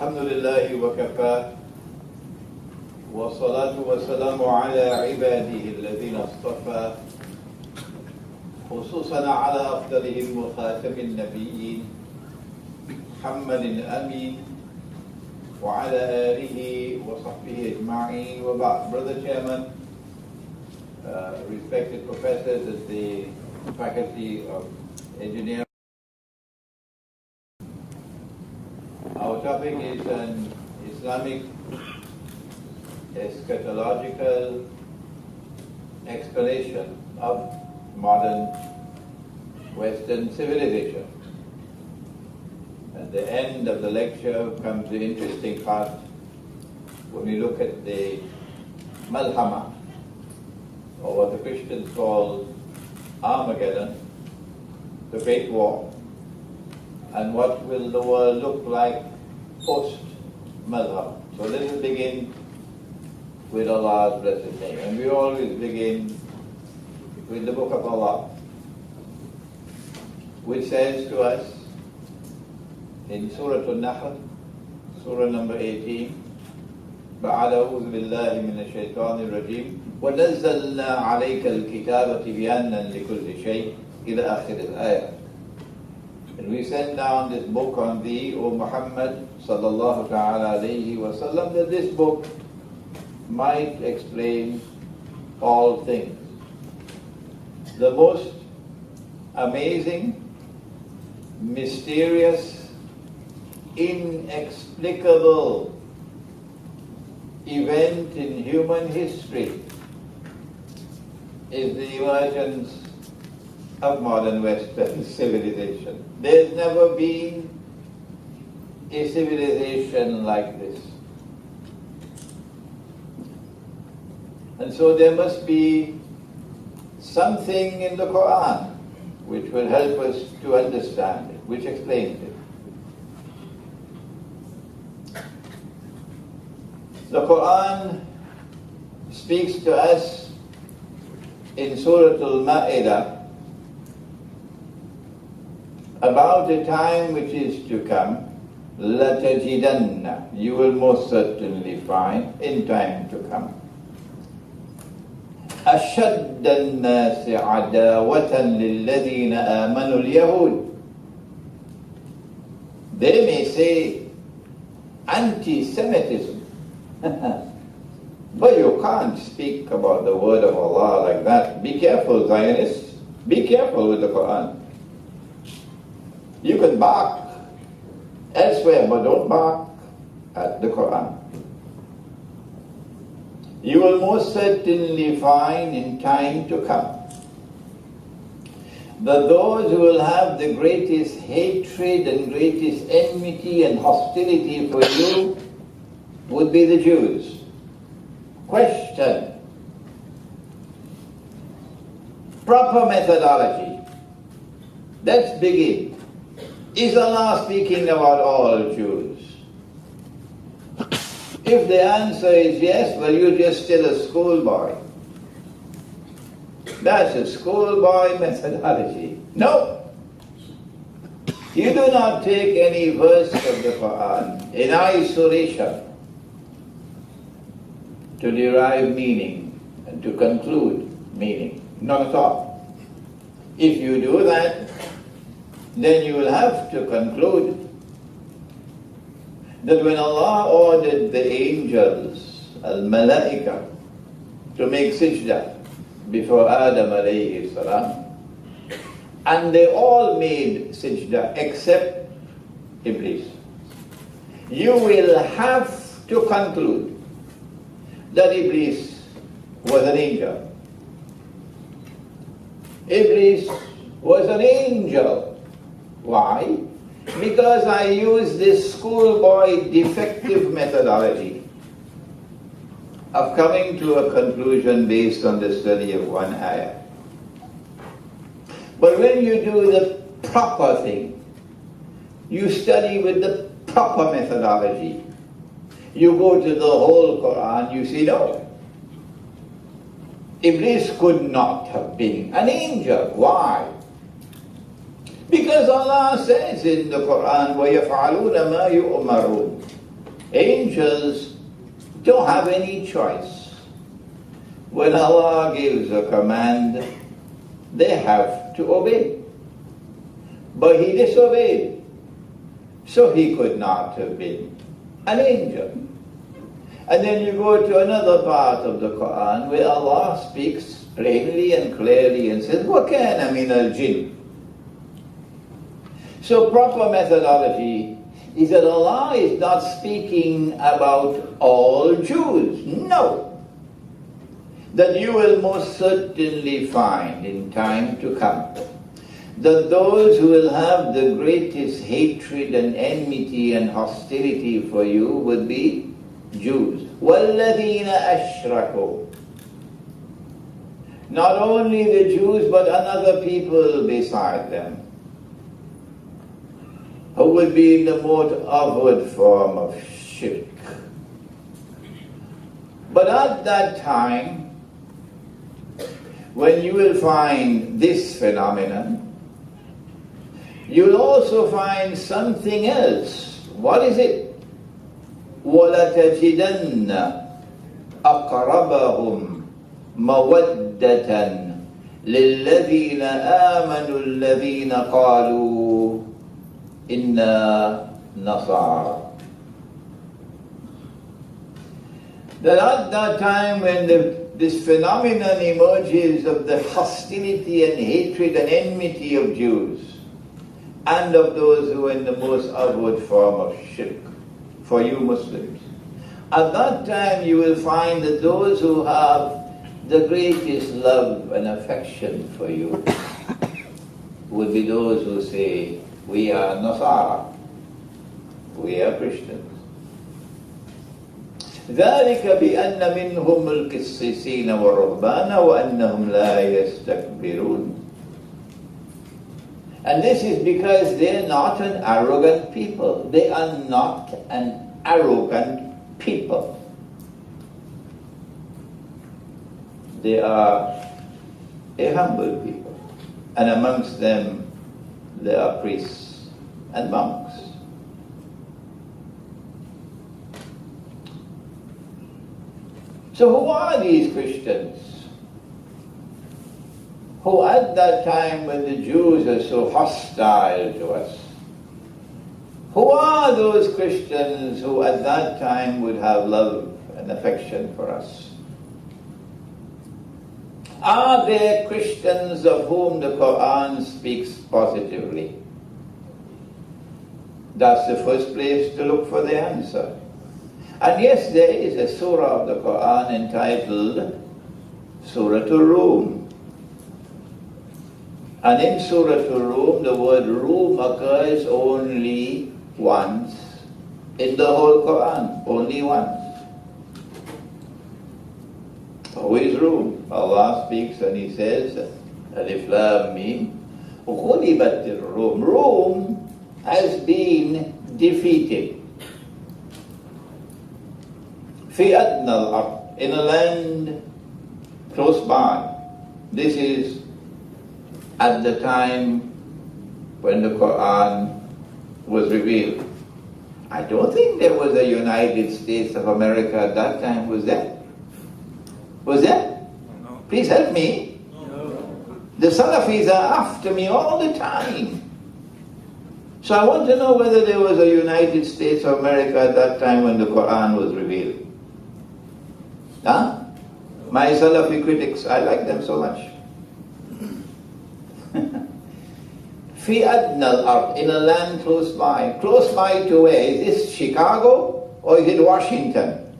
الحمد لله وكفى والصلاة والسلام على عباده الذين اصطفى خصوصا على أفضلهم وخاتم النبيين محمد الأمين وعلى آله وصحبه أجمعين وبعد. Brother Chairman, respected professors at the Faculty of Engineering, our topic is an Islamic eschatological explanation of modern Western civilization. At the end of the lecture comes the interesting part when we look at the Malhama, or what the Christians call Armageddon, the Great War, and what will the world look like post-Malhama. So let us begin with Allah's blessed name. And we always begin with the Book of Allah, which says to us in Surah Al-Nahl, Surah number 18, بعد أعوذ بالله من الشيطان الرجيم ونزلنا عليك الكتاب تبيانا لكل شيء إلى آخر الآية. And we send down this book on thee, O Muhammad sallallahu ta'ala alayhi wa sallam, that this book might explain all things. The most amazing, mysterious, inexplicable event in human history is the emergence of modern Western civilization. There's never been a civilization like this. And so there must be something in the Quran which will help us to understand it, which explains it. The Quran speaks to us in Surah Al-Ma'idah about a time which is to come. لَتَجِدَنَّ, you will most certainly find in time to come. أَشَدَّ النَّاسِ عَدَاوَةً لِلَّذِينَ آمَنُوا الْيَهُودِ. They may say anti-Semitism. But you can't speak about the word of Allah like that. Be careful, Zionists. Be careful with the Quran. You can bark elsewhere, but don't bark at the Quran. You will most certainly find in time to come that those who will have the greatest hatred and greatest enmity and hostility for you would be the Jews. Question. Proper methodology. Let's begin. Is Allah speaking about all Jews? If the answer is yes, well, you're just still a schoolboy. That's a schoolboy methodology. No. You do not take any verse of the Quran in isolation to derive meaning and to conclude meaning. Not at all. If you do that, then you will have to conclude that when Allah ordered the angels, al-malaika, to make sajda before Adam alayhi salam, and they all made sajda except Iblis, you will have to conclude that Iblis was an angel. Iblis was an angel. Why? Because I use this schoolboy defective methodology of coming to a conclusion based on the study of one ayah. But when you do the proper thing, you study with the proper methodology, you go to the whole Quran, you see, no, Iblis could not have been an angel. Why? Because Allah says in the Quran, وَيَفْعَلُونَ مَا يُؤْمَرُونَ. Angels don't have any choice. When Allah gives a command, they have to obey. But he disobeyed, so he could not have been an angel. And then you go to another part of the Quran where Allah speaks plainly and clearly and says, وَكَانَ مِنَ الْجِنِّ. So proper methodology is that Allah is not speaking about all Jews. No. That you will most certainly find in time to come that those who will have the greatest hatred and enmity and hostility for you would be Jews. وَالَّذِينَ أَشْرَكُوا. Not only the Jews, but another people beside them, who would be in the most outward form of shirk. But at that time, when you will find this phenomenon, you'll also find something else. What is it? وَلَتَجِدَنَّ أَقْرَبَهُمْ مَوَدَّةً لِلَّذِينَ آمَنُوا الَّذِينَ قَالُوا إِنَّا نَصَارَى. That at that time when this phenomenon emerges of the hostility and hatred and enmity of Jews and of those who are in the most outward form of shirk, for you Muslims, at that time you will find that those who have the greatest love and affection for you would be those who say, we are Nasara, we are Christians. ذلك بأن منهم القسيسين والرهبان وأنهم لا يستكبرون. And this is because they're not an arrogant people. They are not an arrogant people. They are a humble people. And amongst them, there are priests and monks. So who are these Christians who at that time when the Jews are so hostile to us, who are those Christians who at that time would have love and affection for us? Are there Christians of whom the Quran speaks positively? That's the first place to look for the answer. And yes, there is a surah of the Quran entitled Surah Rum. And in Surah Rum, the word Rum occurs only once in the whole Quran, only once. Who is Rum? Allah speaks and He says, Alif Lam Mim, Ghulibat Rum. Rum has been defeated. Fi adna al-ard, in a land close by. This is at the time when the Quran was revealed. I don't think there was a United States of America at that time, was there? Was there? No. Please help me. No. The Salafis are after me all the time. So I want to know whether there was a United States of America at that time when the Quran was revealed. Huh? My Salafi critics, I like them so much. Fi adna al-ard, in a land close by. Close by to where? Is this Chicago or is it Washington?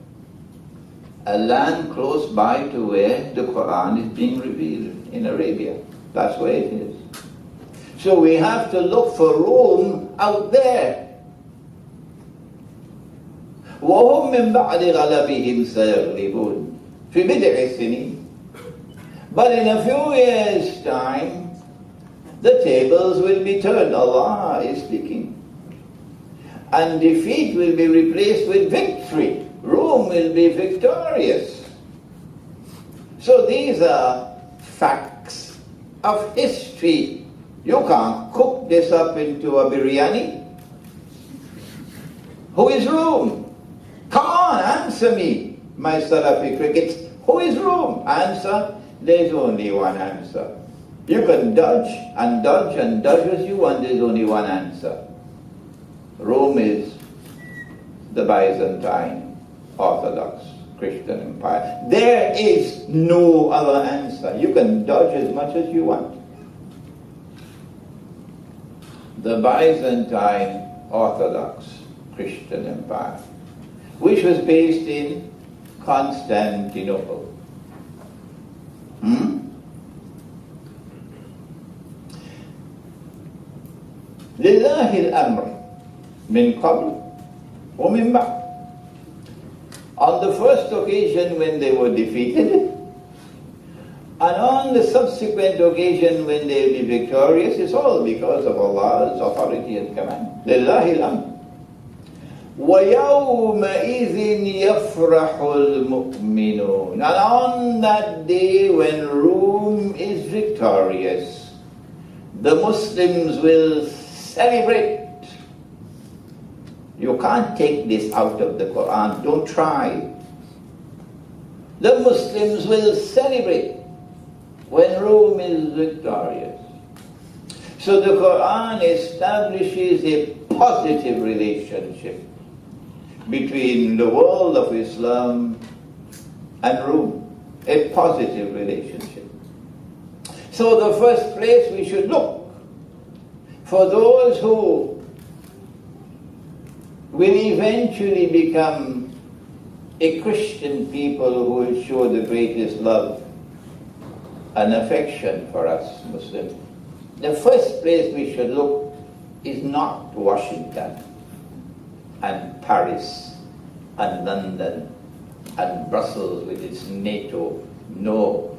A land close by to where the Quran is being revealed, in Arabia. That's where it is. So we have to look for Rome out there. وهم من بعد غلبهم سيغلبون في بضع سنين. But in a few years' time, the tables will be turned. Allah is speaking. And defeat will be replaced with victory. Rome will be victorious. So these are facts of history. You can't cook this up into a biryani. Who is Rome? Come on, answer me, my Salafi crickets. Who is Rome? Answer, there's only one answer. You can dodge and dodge and dodge as you want, there's only one answer. Rome is the Byzantine Orthodox Christian Empire. There is no other answer. You can dodge as much as you want. The Byzantine Orthodox Christian Empire, which was based in Constantinople. لله الأمر من قبل ومن بعد. On the first occasion when they were defeated, and on the subsequent occasion when they will be victorious, it's all because of Allah's authority and command. لله الأمر. وَيَوْمَئِذٍ يَفْرَحُ الْمُؤْمِنُونَ. And on that day when Rome is victorious, the Muslims will celebrate. You can't take this out of the Quran. Don't try. The Muslims will celebrate when Rome is victorious. So the Quran establishes a positive relationship between the world of Islam and Rome. A positive relationship. So the first place we should look for those who will eventually become a Christian people who will show the greatest love and affection for us Muslims. The first place we should look is not Washington and Paris and London and Brussels with its NATO. No.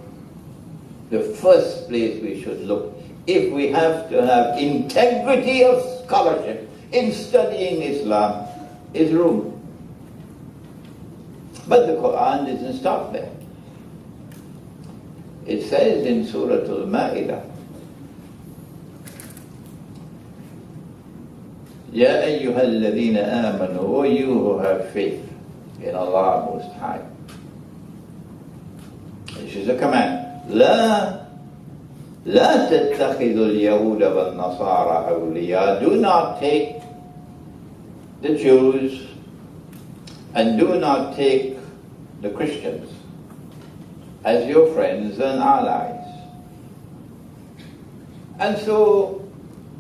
The first place we should look, if we have to have integrity of scholarship in studying Islam, is Rome. But the Quran doesn't stop there. It says in Surah Al-Ma'idah, Ya ayyuhal ladhina amanu, O you who have faith in Allah Most High. This is a command. لا تتخذوا اليهود والنصارى أولياء. Do not take the Jews and do not take the Christians as your friends and allies. And so,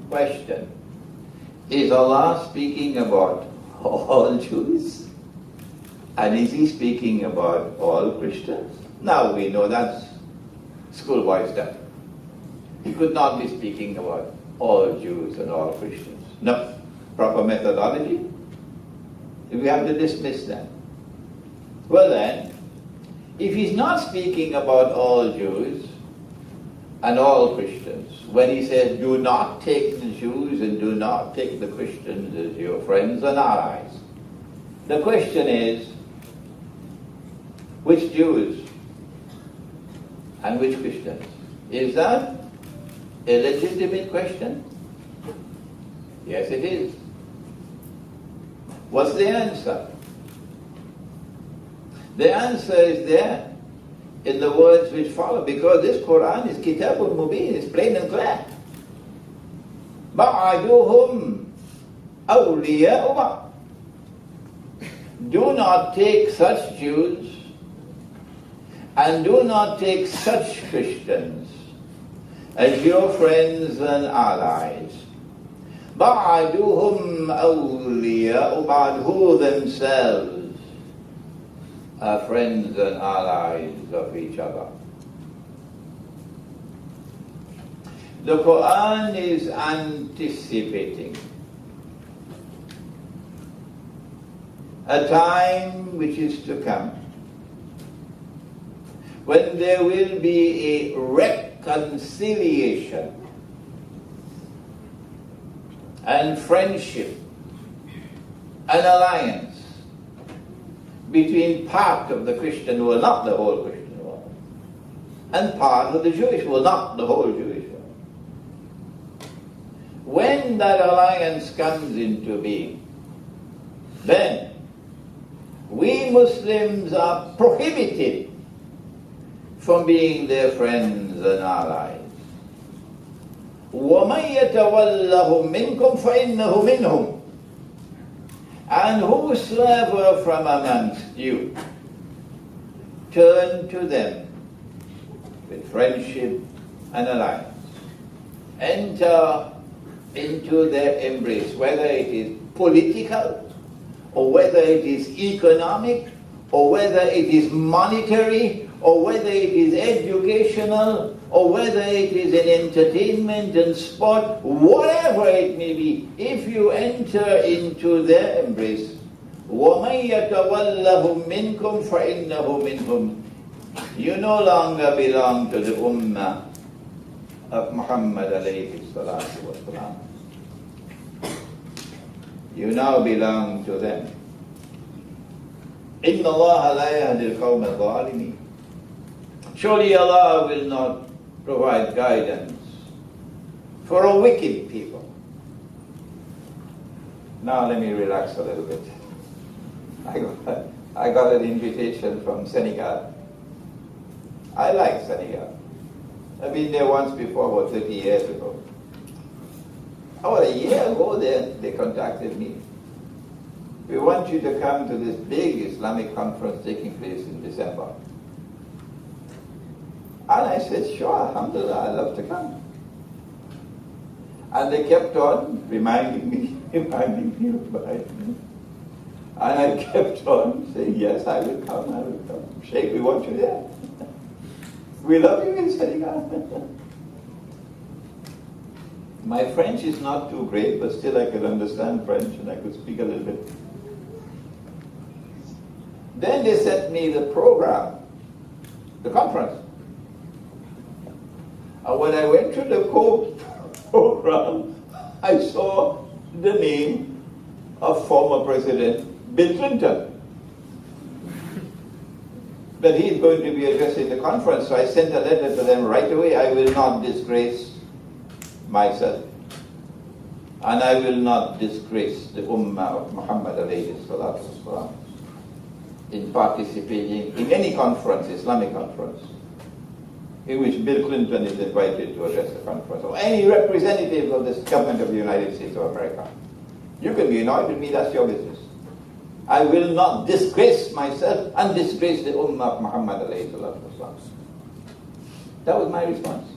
question, is Allah speaking about all Jews? And is He speaking about all Christians? Now we know that's schoolboy stuff. He could not be speaking about all Jews and all Christians. No. Proper methodology. We have to dismiss that. Well then, if He's not speaking about all Jews and all Christians, when He says, do not take the Jews and do not take the Christians as your friends and allies, the question is, which Jews and which Christians? Is that a legitimate question? Yes, it is. What's the answer? The answer is there in the words which follow, because this Quran is Kitabul Mubin, it's plain and clear. Ba'aduhum awliya'u ba'd. Do not take such Jews and do not take such Christians as your friends and allies. Ba'aduhum awliya'u ba'd, who themselves are friends and allies of each other. The Quran is anticipating a time which is to come when there will be a reconciliation and friendship and alliance between part of the Christian world, not the whole Christian world, and part of the Jewish world, not the whole Jewish world. When that alliance comes into being, then we Muslims are prohibited from being their friends and allies. وَمَنْ يَتَوَلَّهُمْ مِنْكُمْ فَإِنَّهُ مِنْهُمْ. And whosoever from amongst you turn to them with friendship and alliance, enter into their embrace, whether it is political, or whether it is economic, or whether it is monetary, or whether it is educational, or whether it is in entertainment and sport, whatever it may be, if you enter into their embrace, وَمَنْ يَتَوَلَّهُمْ مِنْكُمْ فَإِنَّهُ مِنْهُمْ. You no longer belong to the ummah of Muhammad alayhi salatu wasalam. You now belong to them. إِنَّ اللَّهَ لَا يَهْدِي الْقَوْمَ الظَّالِمِينَ. Surely Allah will not provide guidance for a wicked people. Now let me relax a little bit. I got an invitation from Senegal. I like Senegal. I've been there once before, about 30 years ago. About a year ago they contacted me. We want you to come to this big Islamic conference taking place in December. And I said, sure, alhamdulillah, I'd love to come. And they kept on reminding me about it. And I kept on saying, yes, I will come. Sheikh, we want you there. We love you in Senegal. My French is not too great, but still I could understand French and I could speak a little bit. Then they sent me the program, the conference. And when I went through the program, I saw the name of former President Bill Clinton. That he's going to be addressing the conference. So I sent a letter to them right away. I will not disgrace myself. And I will not disgrace the Ummah of Muhammad alayhi salatu wasalam in participating in any conference, Islamic conference, in which Bill Clinton is invited to address the conference, or any representative of the government of the United States of America. You can be annoyed with me, that's your business. I will not disgrace myself and disgrace the Ummah of Muhammad alayhi salatu wasalam. That was my response.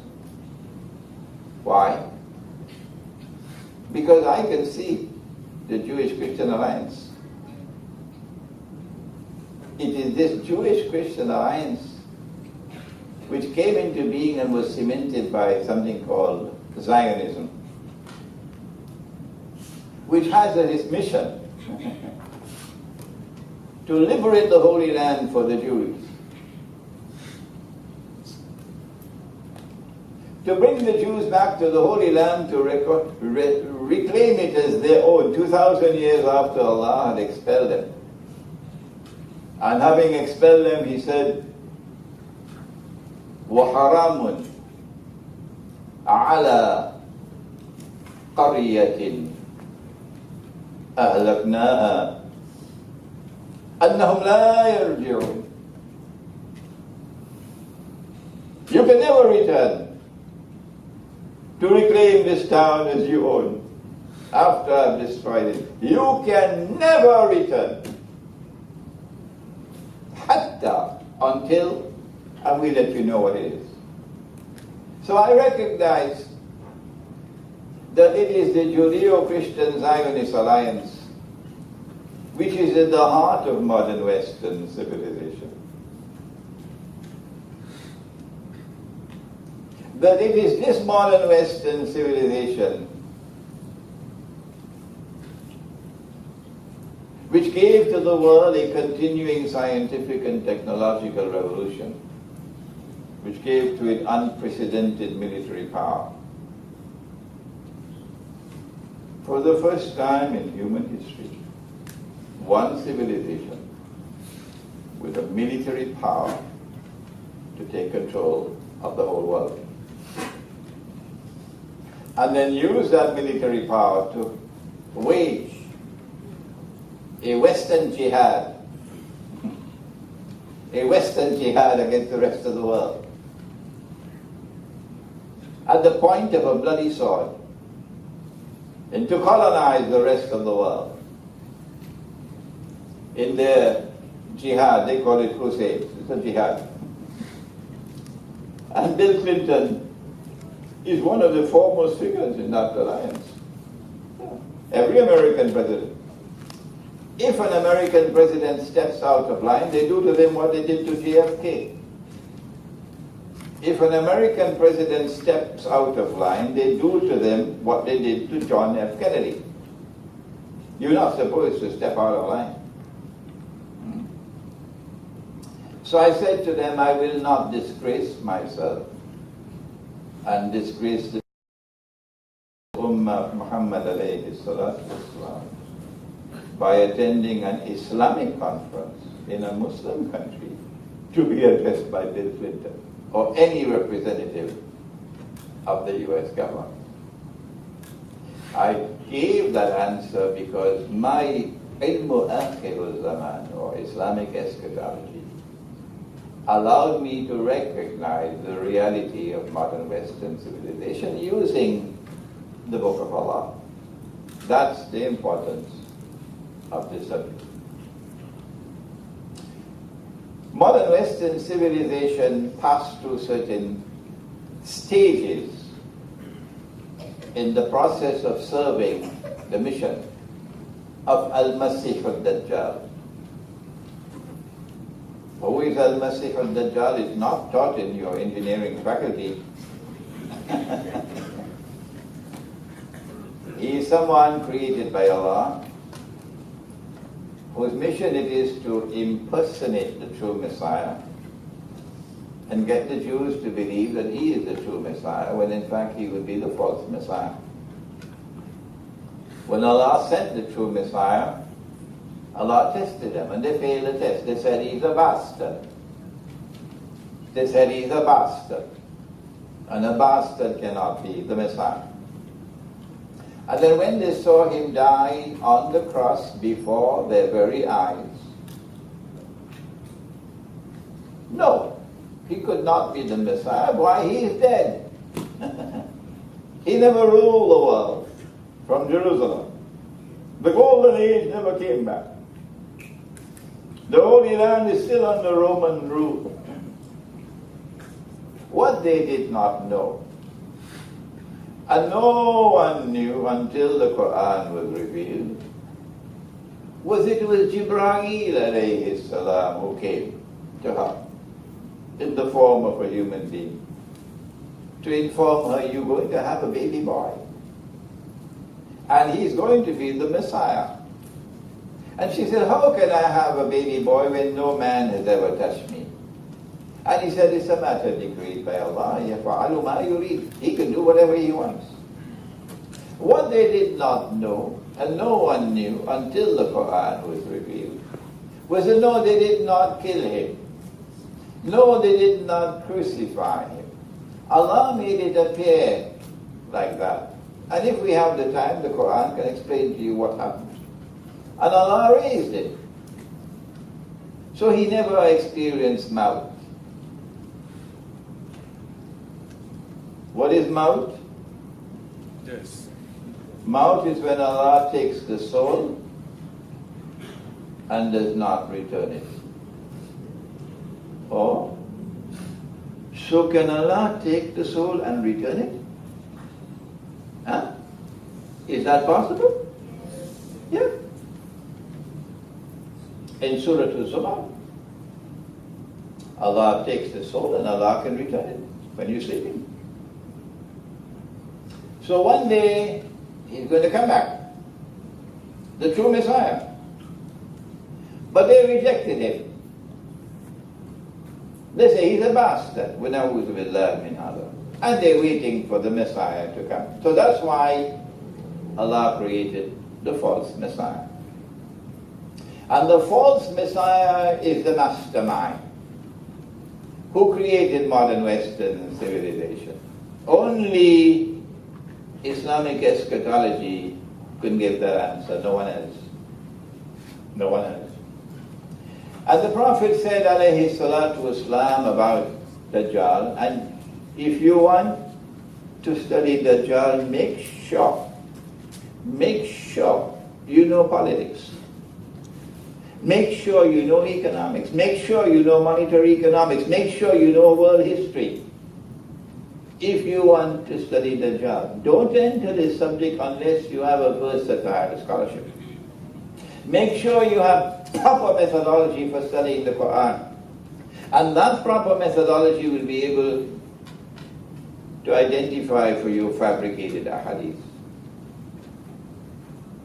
Why? Because I can see the Jewish-Christian alliance. It is this Jewish-Christian alliance which came into being and was cemented by something called Zionism, which has its mission to liberate the Holy Land for the Jews, to bring the Jews back to the Holy Land, to reclaim it as their own 2,000 years after Allah had expelled them. And having expelled them, he said, وَحَرَامٌ عَلَى قَرْيَةٍ أَهْلَكْنَاهَا أَنَّهُمْ لَا يَرْجِعُونَ. You can never return to reclaim this town as you own after I've destroyed it. You can never return. Hatta, until, and we'll let you know what it is. So I recognize that it is the Judeo-Christian Zionist alliance which is at the heart of modern Western civilization. That it is this modern Western civilization which gave to the world a continuing scientific and technological revolution, which gave to it unprecedented military power. For the first time in human history, one civilization with a military power to take control of the whole world. And then use that military power to wage a Western jihad a Western jihad against the rest of the world. At the point of a bloody sword, and to colonize the rest of the world. In their jihad, they call it crusade. It's a jihad. And Bill Clinton is one of the foremost figures in that alliance. Every American president. If an American president steps out of line, they do to them what they did to JFK. If an American president steps out of line, they do to them what they did to John F. Kennedy. You're not supposed to step out of line. So I said to them, I will not disgrace myself and disgrace the Ummah of Muhammad alayhi salatu wasalam by attending an Islamic conference in a Muslim country to be addressed by Bill Clinton or any representative of the US government. I gave that answer because my ilmu akhirul zaman, or Islamic eschatology, allowed me to recognize the reality of modern Western civilization using the Book of Allah. That's the importance of this subject. Modern Western civilization passed through certain stages in the process of serving the mission of Al-Masih al-Dajjal. Who is Al-Masih al-Dajjal is not taught in your engineering faculty. He is someone created by Allah, whose mission it is to impersonate the true Messiah and get the Jews to believe that he is the true Messiah, when in fact he would be the false Messiah. When Allah sent the true Messiah, Allah tested them, and they failed the test. They said he's a bastard. They said he's a bastard. And a bastard cannot be the Messiah. And then when they saw him die on the cross before their very eyes, no, he could not be the Messiah. Why? He is dead. He never ruled the world from Jerusalem. The golden age never came back. The Holy Land is still under Roman rule. What they did not know, and no one knew until the Quran was revealed, was it was Jibreel alayhi salam who came to her in the form of a human being to inform her, you're going to have a baby boy. And he's going to be the Messiah. And she said, how can I have a baby boy when no man has ever touched me? And he said, it's a matter decreed by Allah. يَفْعَلُ مَا يُرِيدُ. He can do whatever he wants. What they did not know, and no one knew until the Quran was revealed, was that no, they did not kill him. No, they did not crucify him. Allah made it appear like that. And if we have the time, the Quran can explain to you what happened. And Allah raised him. So he never experienced maut. What is maut? Yes. Maut is when Allah takes the soul and does not return it. Oh? So can Allah take the soul and return it? Huh? Is that possible? Yeah. In Surah Al-Zumar, Allah takes the soul and Allah can return it when you're sleeping. So one day, he's going to come back, the true Messiah. But they rejected him. They say he's a bastard. وَنَعُوذُ بِاللَّهِ مِنْ هَذَا. And they're waiting for the Messiah to come. So that's why Allah created the false Messiah. And the false Messiah is the mastermind who created modern Western civilization. Only Islamic eschatology can give that answer, no one else. No one else. And the Prophet said, alayhi salatu wasalam, about Dajjal, and if you want to study Dajjal, make sure you know politics. Make sure you know economics. Make sure you know monetary economics. Make sure you know world history. If you want to study Dajjal, don't enter this subject unless you have a versatile scholarship. Make sure you have proper methodology for studying the Quran. And that proper methodology will be able to identify for you fabricated ahadith.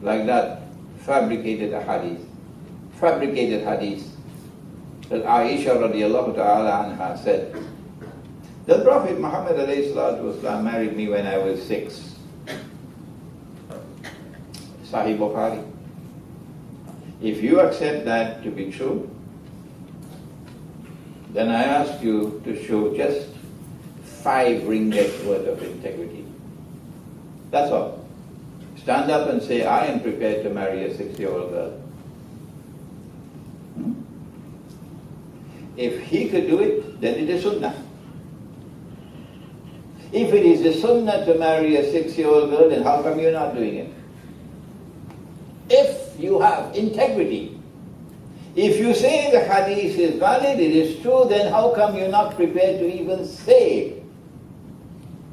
Like that, fabricated ahadith. Fabricated hadith. That Aisha radiallahu ta'ala anha said, the Prophet Muhammad alayhi salatu wasalam married me when I was 6. Sahih Bukhari. If you accept that to be true, then I ask you to show just 5 ringgits worth of integrity. That's all. Stand up and say, I am prepared to marry a 6-year-old girl. If he could do it, then it is sunnah. If it is a sunnah to marry a 6-year-old girl, then how come you're not doing it? If you have integrity, if you say the hadith is valid, it is true, then how come you're not prepared to even say it?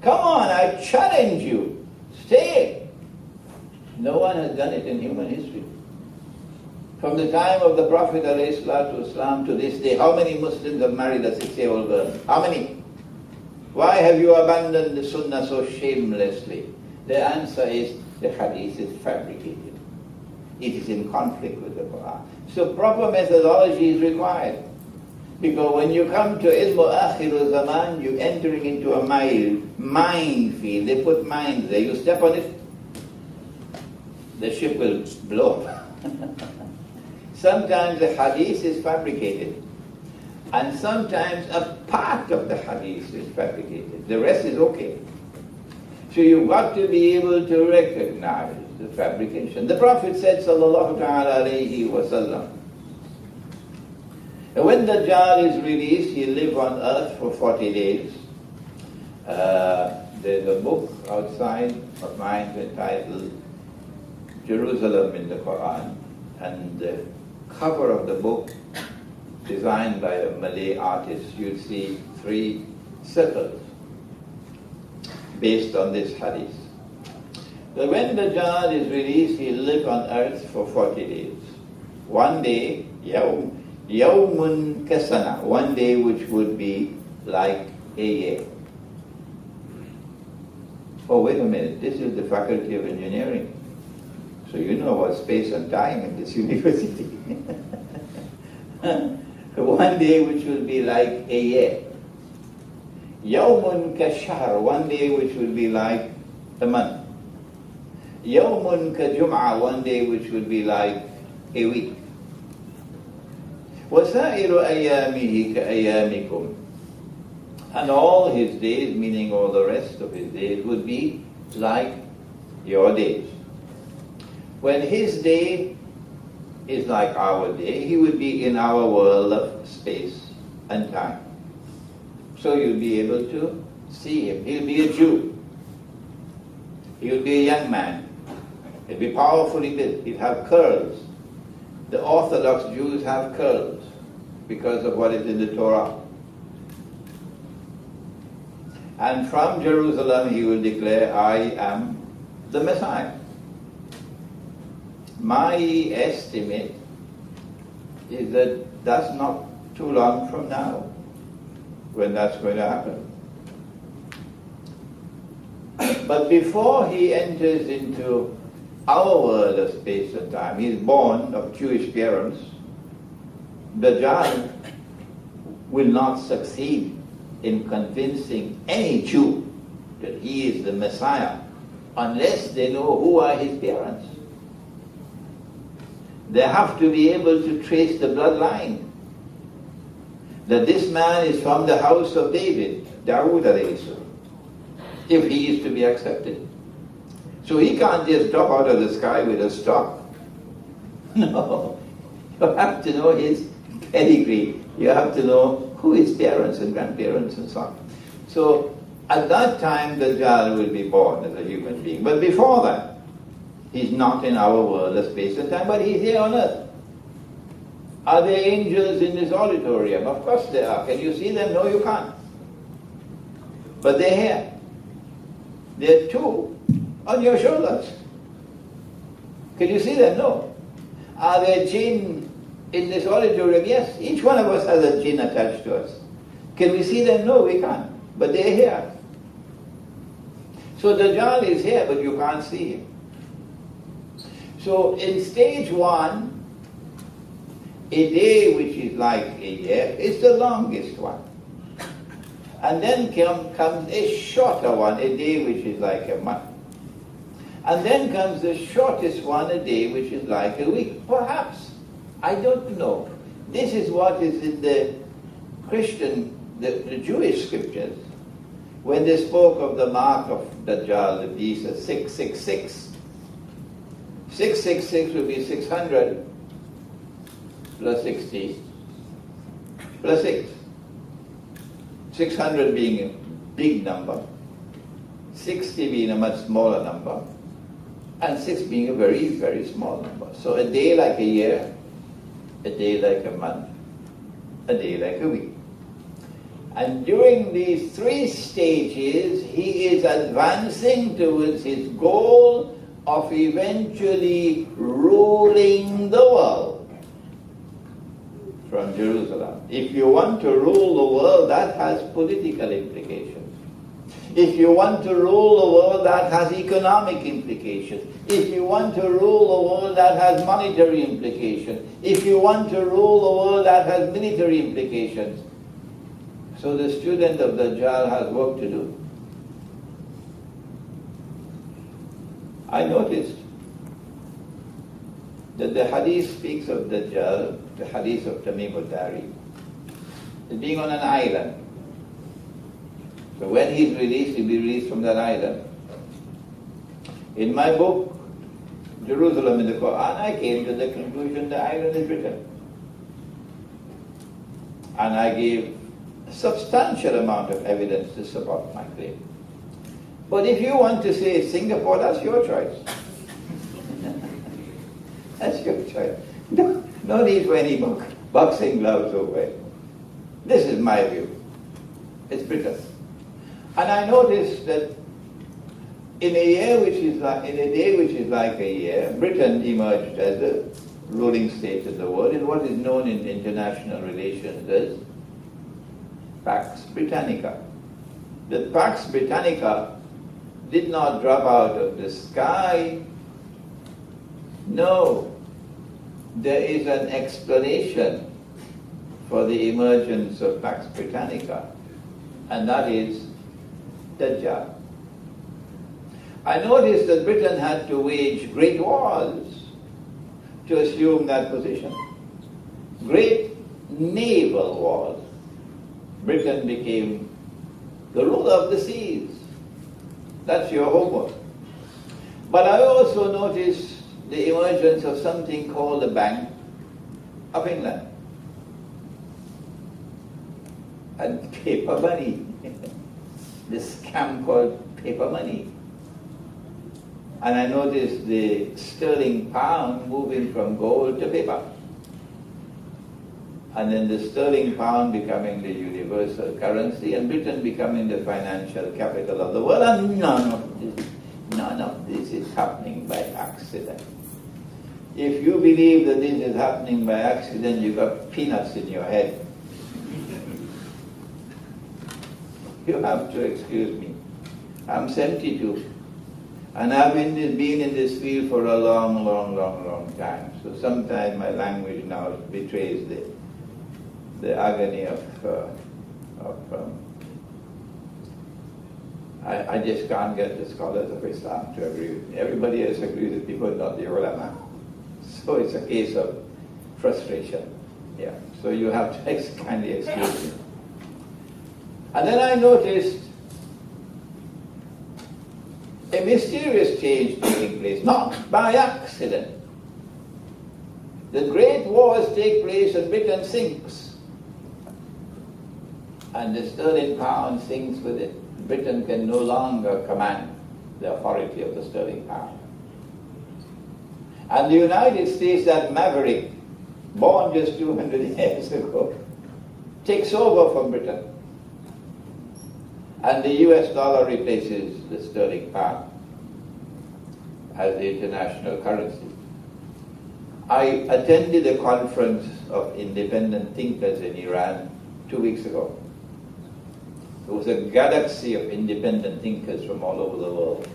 Come on, I challenge you. Say it. No one has done it in human history. From the time of the Prophet ﷺ to this day, how many Muslims have married a 6-year-old girl? How many? Why have you abandoned the sunnah so shamelessly? The answer is the hadith is fabricated. It is in conflict with the Quran. So proper methodology is required. Because when you come to ilmu akhiru zaman, you're entering into a minefield. They put mines there. You step on it, the ship will blow up. Sometimes the hadith is fabricated. And sometimes a part of the hadith is fabricated. The rest is okay. So you've got to be able to recognize the fabrication. The Prophet said, sallallahu ta'ala alayhi wa sallam, when Dajjal is released, he'll live on earth for 40 days. There's a book outside of mine entitled Jerusalem in the Quran, and the cover of the book, designed by a Malay artist, you'll see 3 circles based on this hadith. So when Dajjal is released, he'll live on earth for 40 days. One day, yawmun kasana, one day which would be like a year. Oh, wait a minute, this is the Faculty of Engineering. So you know about space and time in this university. One day which will be like a year. Yawmun kashahr, one day which will be like a month. Yawmun kajum'ah, one day which will be like a week. وَسَائِرُ أَيَّامِهِ كَأَيَّامِكُمْ, and all his days, meaning all the rest of his days, would be like your days. When his day is like our day, he would be in our world of space and time. So you'll be able to see him. He'll be a Jew. He'll be a young man. He'll be powerfully built. He'll have curls. The Orthodox Jews have curls because of what is in the Torah. And from Jerusalem he will declare, I am the Messiah. My estimate is that that's not too long from now when that's going to happen. But before he enters into our world of space and time, he's born of Jewish parents, Dajjal will not succeed in convincing any Jew that he is the Messiah unless they know who are his parents. They have to be able to trace the bloodline. That this man is from the house of David, Dawood alayhi salam, if he is to be accepted. So he can't just drop out of the sky with a star. No, you have to know his pedigree. You have to know who his parents and grandparents and so on. So at that time, Dajjal will be born as a human being. But before that, he's not in our world of space and time, but he's here on earth. Are there angels in this auditorium? Of course there are. Can you see them? No, you can't. But they're here. There are two on your shoulders. Can you see them? No. Are there jinn in this auditorium? Yes. Each one of us has a jinn attached to us. Can we see them? No, we can't. But they're here. So Dajjal is here, but you can't see him. So in stage one, a day which is like a year is the longest one. And then comes a shorter one, a day which is like a month. And then comes the shortest one, a day which is like a week. Perhaps. I don't know. This is what is in the Christian, the Jewish scriptures. When they spoke of the mark of Dajjal, the beast, 666. 666 would be 600 plus 60 plus 6. 600 being a big number, 60 being a much smaller number, and 6 being a very, very small number. So a day like a year, a day like a month, a day like a week. And during these 3 stages, he is advancing towards his goal of eventually ruling the world from Jerusalem. If you want to rule the world, that has political implications. If you want to rule the world, that has economic implications. If you want to rule the world, that has monetary implications. If you want to rule the world, that has military implications. So the student of Dajjal has work to do. I noticed that the hadith speaks of Dajjal, the hadith of Tamim al-Dari, as being on an island. So when he's released, he'll be released from that island. In my book, Jerusalem in the Quran, I came to the conclusion the island is Britain. And I gave a substantial amount of evidence to support my claim. But if you want to say Singapore, that's your choice. That's your choice. No need for any boxing gloves over it. This is my view. It's Britain. And I noticed that in a day which is like a year, Britain emerged as a ruling state in the world in what is known in international relations as Pax Britannica. The Pax Britannica did not drop out of the sky. No. There is an explanation for the emergence of Pax Britannica, and that is Dajjal. I noticed that Britain had to wage great wars to assume that position. Great naval wars. Britain became the ruler of the seas. That's your homework. But I also noticed the emergence of something called the Bank of England. And paper money. This scam called paper money. And I noticed the sterling pound moving from gold to paper. And then the sterling pound becoming the universal currency, and Britain becoming the financial capital of the world. And none of this is happening by accident. If you believe that this is happening by accident, you've got peanuts in your head. You have to excuse me. I'm 72. And I've been in this field for a long time. So sometimes my language now betrays the agony I just can't get the scholars of Islam to agree with me. Everybody else agrees with me, but not the ulama. So it's a case of frustration. Yeah. So you have to kindly excuse me. And then I noticed a mysterious change taking place, not by accident. The great wars take place and Britain sinks. And the sterling pound sinks with it. Britain can no longer command the authority of the sterling pound. And the United States, that maverick, born just 200 years ago, takes over from Britain. And the US dollar replaces the sterling pound as the international currency. I attended a conference of independent thinkers in Iran 2 weeks ago. There was a galaxy of independent thinkers from all over the world.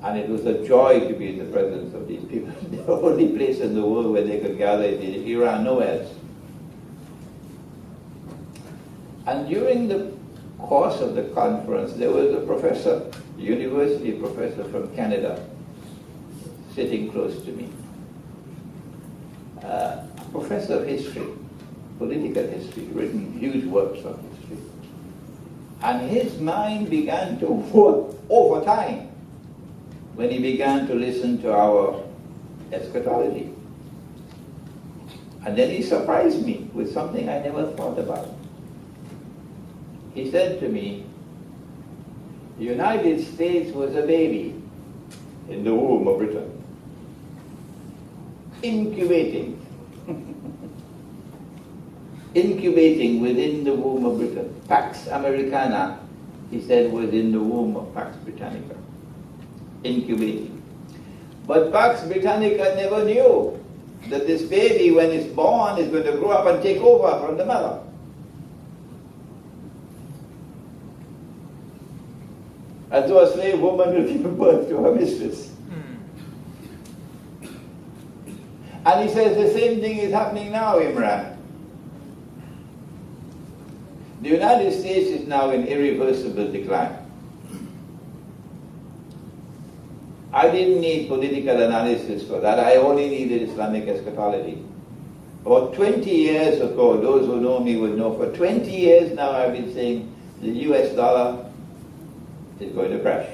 And it was a joy to be in the presence of these people. The only place in the world where they could gather is in Iran, nowhere else. And during the course of the conference, there was a professor, a university professor from Canada, sitting close to me. A professor of history, political history, written huge works on history. And his mind began to work over time when he began to listen to our eschatology. And then he surprised me with something I never thought about. He said to me, the United States was a baby in the womb of Britain, incubating within the womb of Britain. Pax Americana, he said, was in the womb of Pax Britannica, incubating. But Pax Britannica never knew that this baby, when it's born, is going to grow up and take over from the mother. As though a slave woman will give birth to her mistress. And he says the same thing is happening now, Imran. The United States is now in irreversible decline. I didn't need political analysis for that. I only needed Islamic eschatology. About 20 years ago, those who know me will know, for 20 years now I've been saying the US dollar is going to crash.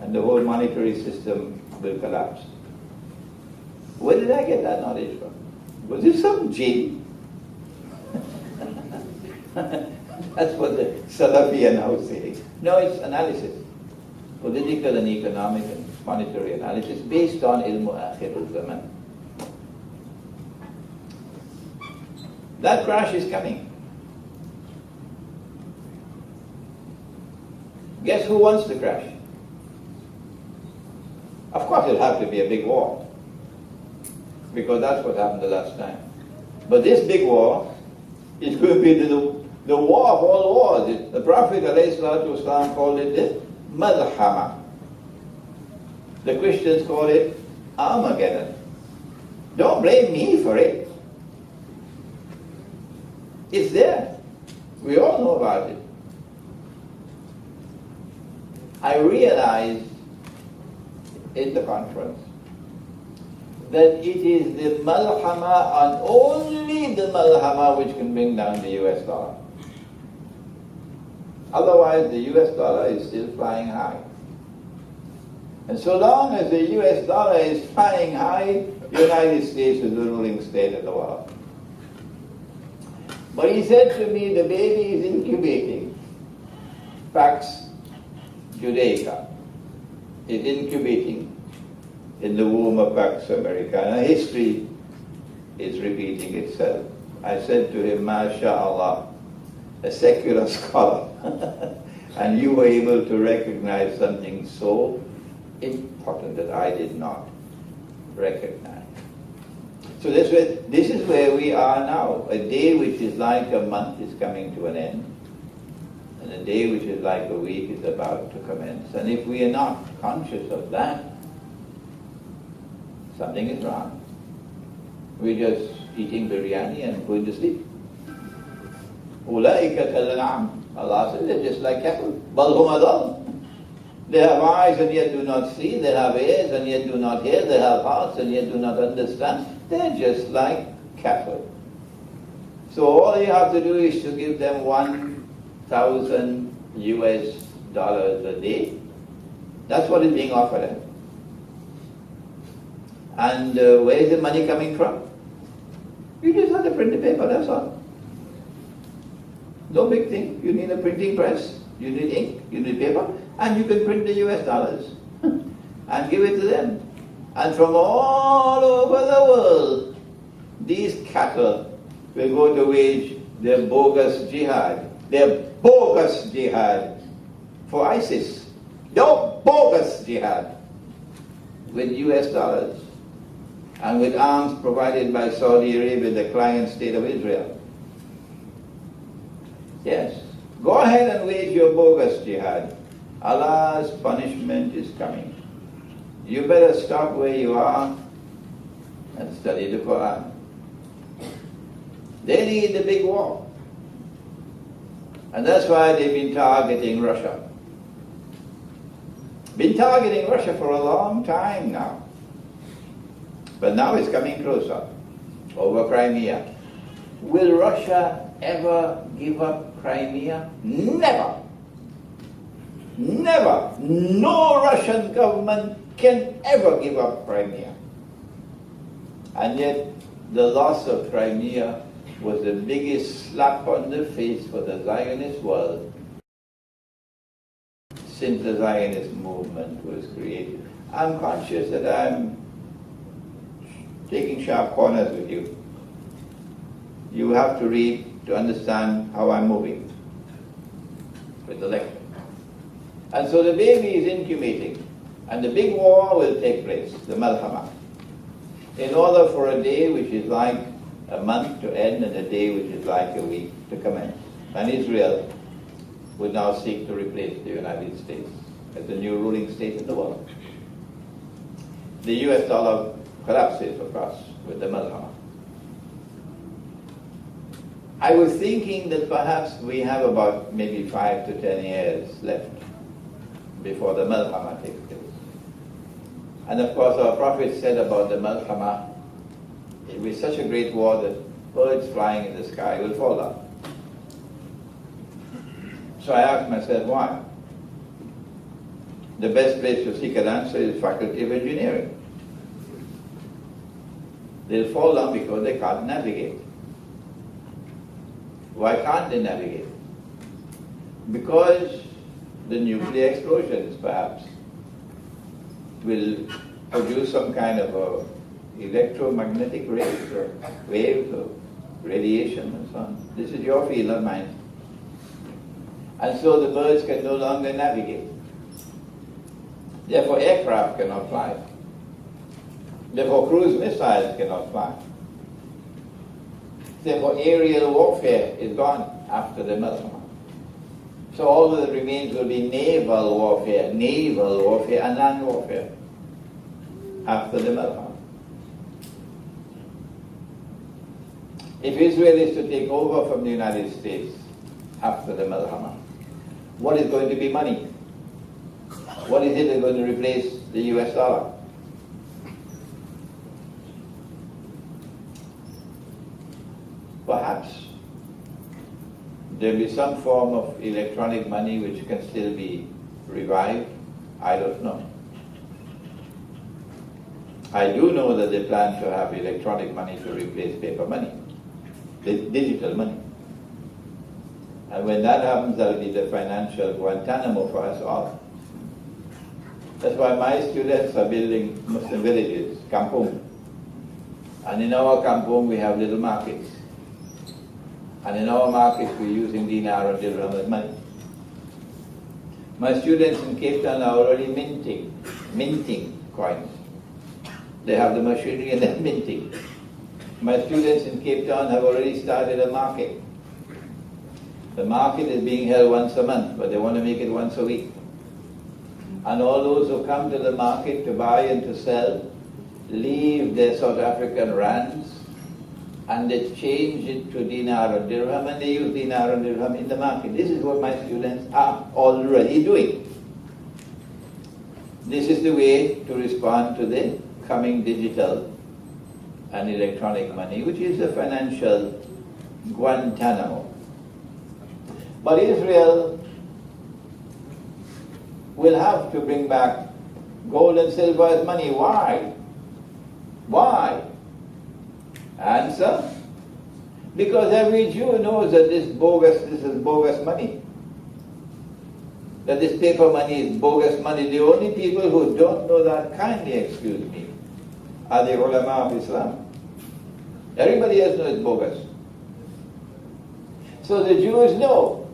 And the whole monetary system will collapse. Where did I get that knowledge from? Was it some jinn? That's what the Salafi are now saying. No, it's analysis. Political and economic and monetary analysis based on ilmu akhirul zaman. That crash is coming. Guess who wants the crash? Of course it'll have to be a big war, because that's what happened the last time. But this big war is going to be the war of all wars. The Prophet ﷺ called it the Malhama. The Christians call it Armageddon. Don't blame me for it. It's there. We all know about it. I realized in the conference that it is the malhama and only the malhama which can bring down the US dollar. Otherwise, the US dollar is still flying high. And so long as the US dollar is flying high, the United States is the ruling state of the world. But he said to me, the baby is incubating. Pax Judaica is incubating in the womb of Pax Americana. History is repeating itself. I said to him, MashaAllah, a secular scholar, and you were able to recognize something so important that I did not recognize. So this is where we are now. A day which is like a month is coming to an end, and a day which is like a week is about to commence. And if we are not conscious of that, something is wrong. We're just eating biryani and going to sleep. Ulaika kal-an'am. Allah says they're just like cattle. Bal hum adall. They have eyes and yet do not see. They have ears and yet do not hear. They have hearts and yet do not understand. They're just like cattle. So all you have to do is to give them 1,000 US dollars a day. That's what is being offered them. And where is the money coming from? You just have to print the paper, that's all. No big thing. You need a printing press, you need ink, you need paper, and you can print the US dollars and give it to them. And from all over the world, these cattle will go to wage their bogus jihad. Their bogus jihad for ISIS. Your bogus jihad with US dollars and with arms provided by Saudi Arabia, the client state of Israel. Yes, go ahead and wage your bogus jihad. Allah's punishment is coming. You better stop where you are and study the Quran. They need the big war. And that's why they've been targeting Russia. Been targeting Russia for a long time now. But now it's coming closer over Crimea. Will Russia ever give up Crimea? Never. Never. No Russian government can ever give up Crimea. And yet the loss of Crimea was the biggest slap on the face for the Zionist world since the Zionist movement was created. I'm conscious that I'm taking sharp corners with you. You have to read to understand how I'm moving with the lecture. And so the baby is incubating, and the big war will take place, the Malhama. In order for a day which is like a month to end and a day which is like a week to commence. And Israel would now seek to replace the United States as the new ruling state in the world. The US dollar collapses, of course, with the Malhama. I was thinking that perhaps we have about maybe 5 to 10 years left before the Malhama takes place. And of course our Prophet said about the Malhama, it will be such a great war that birds flying in the sky will fall down. So I asked myself, why? The best place to seek an answer is Faculty of Engineering. They'll fall down because they can't navigate. Why can't they navigate? Because the nuclear explosions, perhaps, will produce some kind of a electromagnetic waves or radiation and so on. This is your field, not mine. And so the birds can no longer navigate. Therefore aircraft cannot fly. Therefore cruise missiles cannot fly. Therefore aerial warfare is gone after the Malhama. So all that remains will be naval warfare and land warfare after the Malhama. If Israel is to take over from the United States after the Malhama, what is going to be money? What is it that's going to replace the US dollar? Perhaps there will be some form of electronic money which can still be revived. I don't know. I do know that they plan to have electronic money to replace paper money, digital money. And when that happens, that will be the financial Guantanamo for us all. That's why my students are building Muslim villages, kampung. And in our kampung we have little markets. And in our markets we're using dinar and dirham as money. My students in Cape Town are already minting coins. They have the machinery and they're minting. My students in Cape Town have already started a market. The market is being held once a month, but they want to make it once a week. And all those who come to the market to buy and to sell leave their South African rands and they change it to dinar and dirham, and they use dinar and dirham in the market. This is what my students are already doing. This is the way to respond to the coming digital and electronic money, which is the financial Guantanamo. But Israel will have to bring back gold and silver as money. Why? Why? Answer, because every Jew knows that this is bogus money. That this paper money is bogus money. The only people who don't know that, kindly excuse me, are the ulama of Islam. Everybody else knows it's bogus. So the Jews know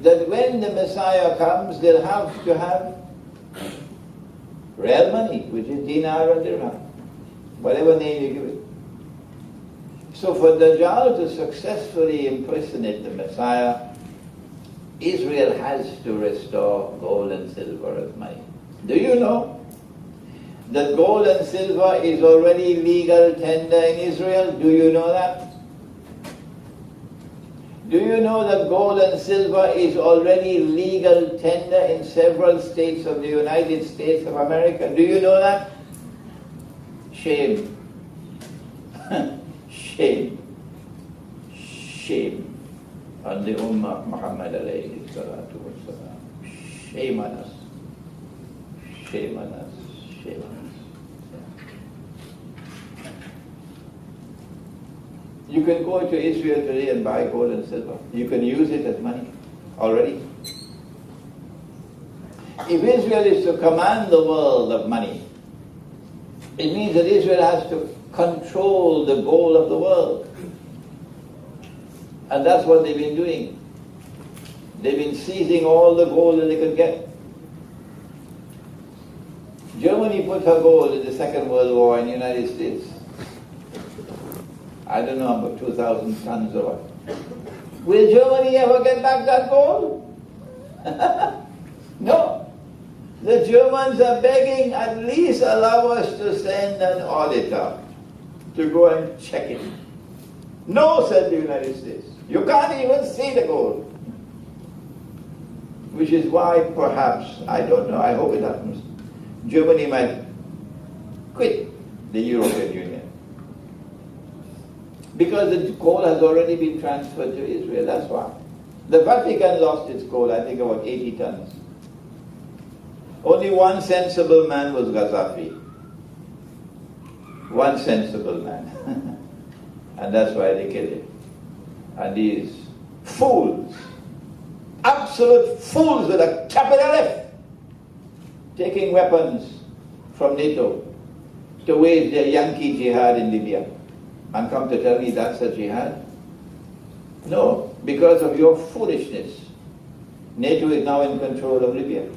that when the Messiah comes, they'll have to have real money, which is dinar and dirham, whatever name you give it. So for Dajjal to successfully impersonate the Messiah, Israel has to restore gold and silver as money. Do you know that gold and silver is already legal tender in Israel? Do you know that? Do you know that gold and silver is already legal tender in several states of the United States of America? Do you know that? Shame. Shame. Shame on the Ummah of Muhammad alayhi salatu wasalam. Shame on us. Shame on us. Shame on us. You can go to Israel today and buy gold and silver. You can use it as money already. If Israel is to command the world of money, it means that Israel has to control the gold of the world. And that's what they've been doing. They've been seizing all the gold that they could get. Germany put her gold in the Second World War in the United States. I don't know, about 2,000 tons or what. Will Germany ever get back that gold? No. The Germans are begging, at least allow us to send an auditor to go and check it. No, said the United States. You can't even see the gold. Which is why perhaps, I don't know, I hope it happens, Germany might quit the European Union. Because the gold has already been transferred to Israel, that's why. The Vatican lost its gold, I think about 80 tons. Only one sensible man was Gaddafi. One sensible man. And that's why they killed him. And these fools, absolute fools with a capital F, taking weapons from NATO to wage their Yankee jihad in Libya. And come to tell me that's a jihad? No, because of your foolishness. NATO is now in control of Libya.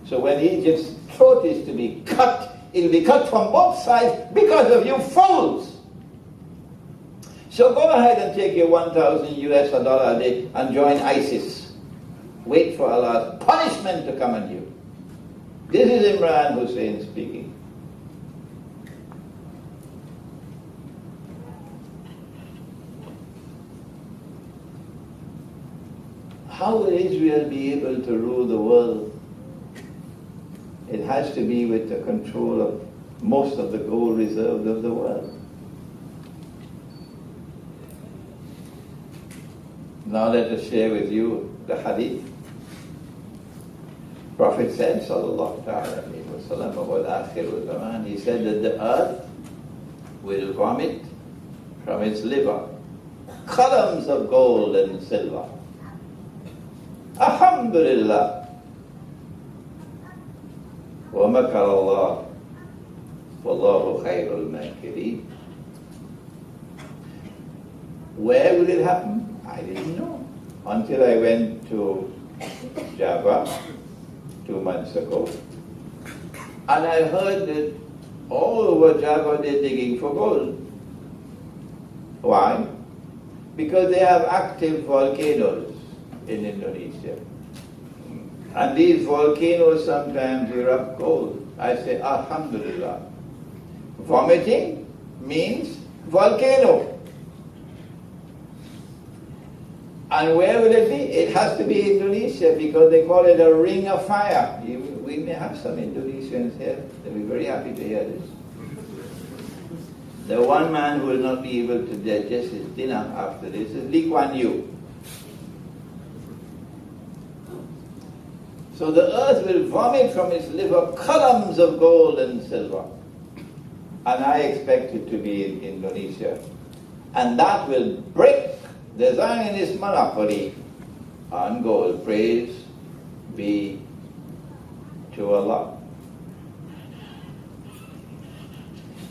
So when Egypt's throat is to be cut, it'll be cut from both sides because of you fools. So go ahead and take your 1,000 US dollar a day and join ISIS. Wait for Allah's punishment to come on you. This is Imran Hussein speaking. How will Israel be able to rule the world? It has to be with the control of most of the gold reserves of the world. Now let us share with you the hadith. Prophet said, sallallahu alaihi wasallam, about akhirul zaman, he said that the earth will vomit from its liver columns of gold and silver. Alhamdulillah. Wa makar Allah. Wallahu khairul makirin. Where will it happen? I didn't know until I went to Java 2 months ago. And I heard that all over Java they're digging for gold. Why? Because they have active volcanoes in Indonesia. And these volcanoes sometimes erupt gold. I say, Alhamdulillah. Vomiting means volcano. And where will it be? It has to be Indonesia because they call it a ring of fire. We may have some Indonesians here. They'll be very happy to hear this. The one man who will not be able to digest his dinner after this is Lee Kuan Yew. So the earth will vomit from its liver columns of gold and silver. And I expect it to be in Indonesia. And that will break the Zionist monopoly on gold. Praise be to Allah.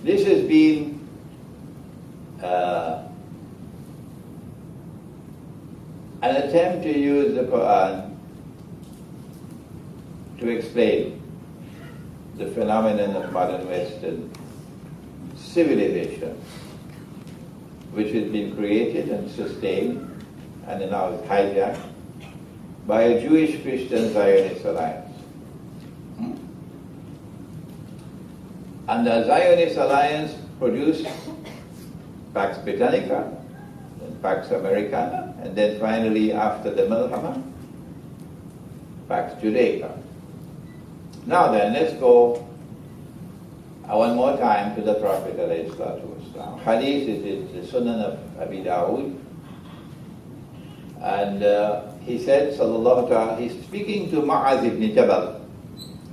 This has been an attempt to use the Quran to explain the phenomenon of modern Western civilization, which has been created and sustained and now is hijacked by a Jewish-Christian Zionist alliance. And the Zionist alliance produced Pax Britannica, then Pax Americana, and then finally, after the Malhama, Pax Judaica. Now then, let's go one more time to the Prophet ﷺ. Hadith is in the Sunan of Abi Dawud. And he said, sallallahu ta'ala, he's speaking to Mu'adh ibn Jabal,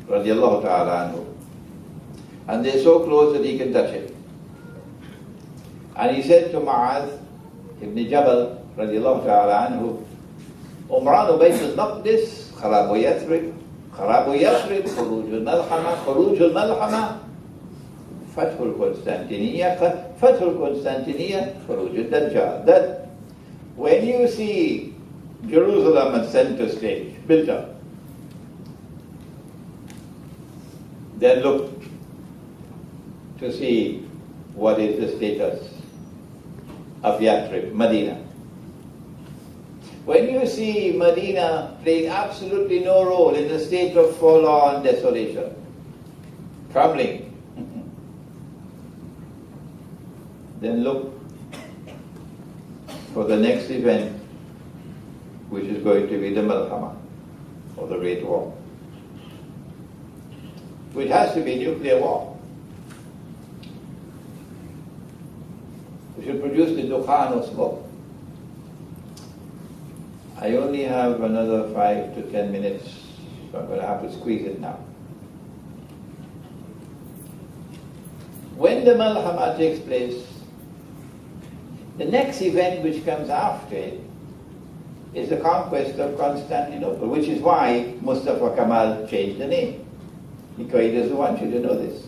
radiallahu ta'ala anhu. And they're so close that he can touch it. And he said to Mu'adh ibn Jabal, radiallahu ta'ala anhu, Umranu Bayt al-Maqdis, Kharabu Yathrib, Khurujul Malhama, Khurujul Malhama, Fathul Constantiniya, Khurujul Dajjal. That when you see Jerusalem at center stage, built up, then look to see what is the status of Yathrib, Medina. When you see Medina playing absolutely no role in the state of forlorn desolation, crumbling, then look for the next event, which is going to be the Malhama, or the Great War, which has to be nuclear war. We should produce the dukhan of smoke. I only have another 5 to 10 minutes, so I'm going to have to squeeze it now. When the Malhama takes place, the next event which comes after it is the conquest of Constantinople, which is why Mustafa Kemal changed the name, because he doesn't want you to know this.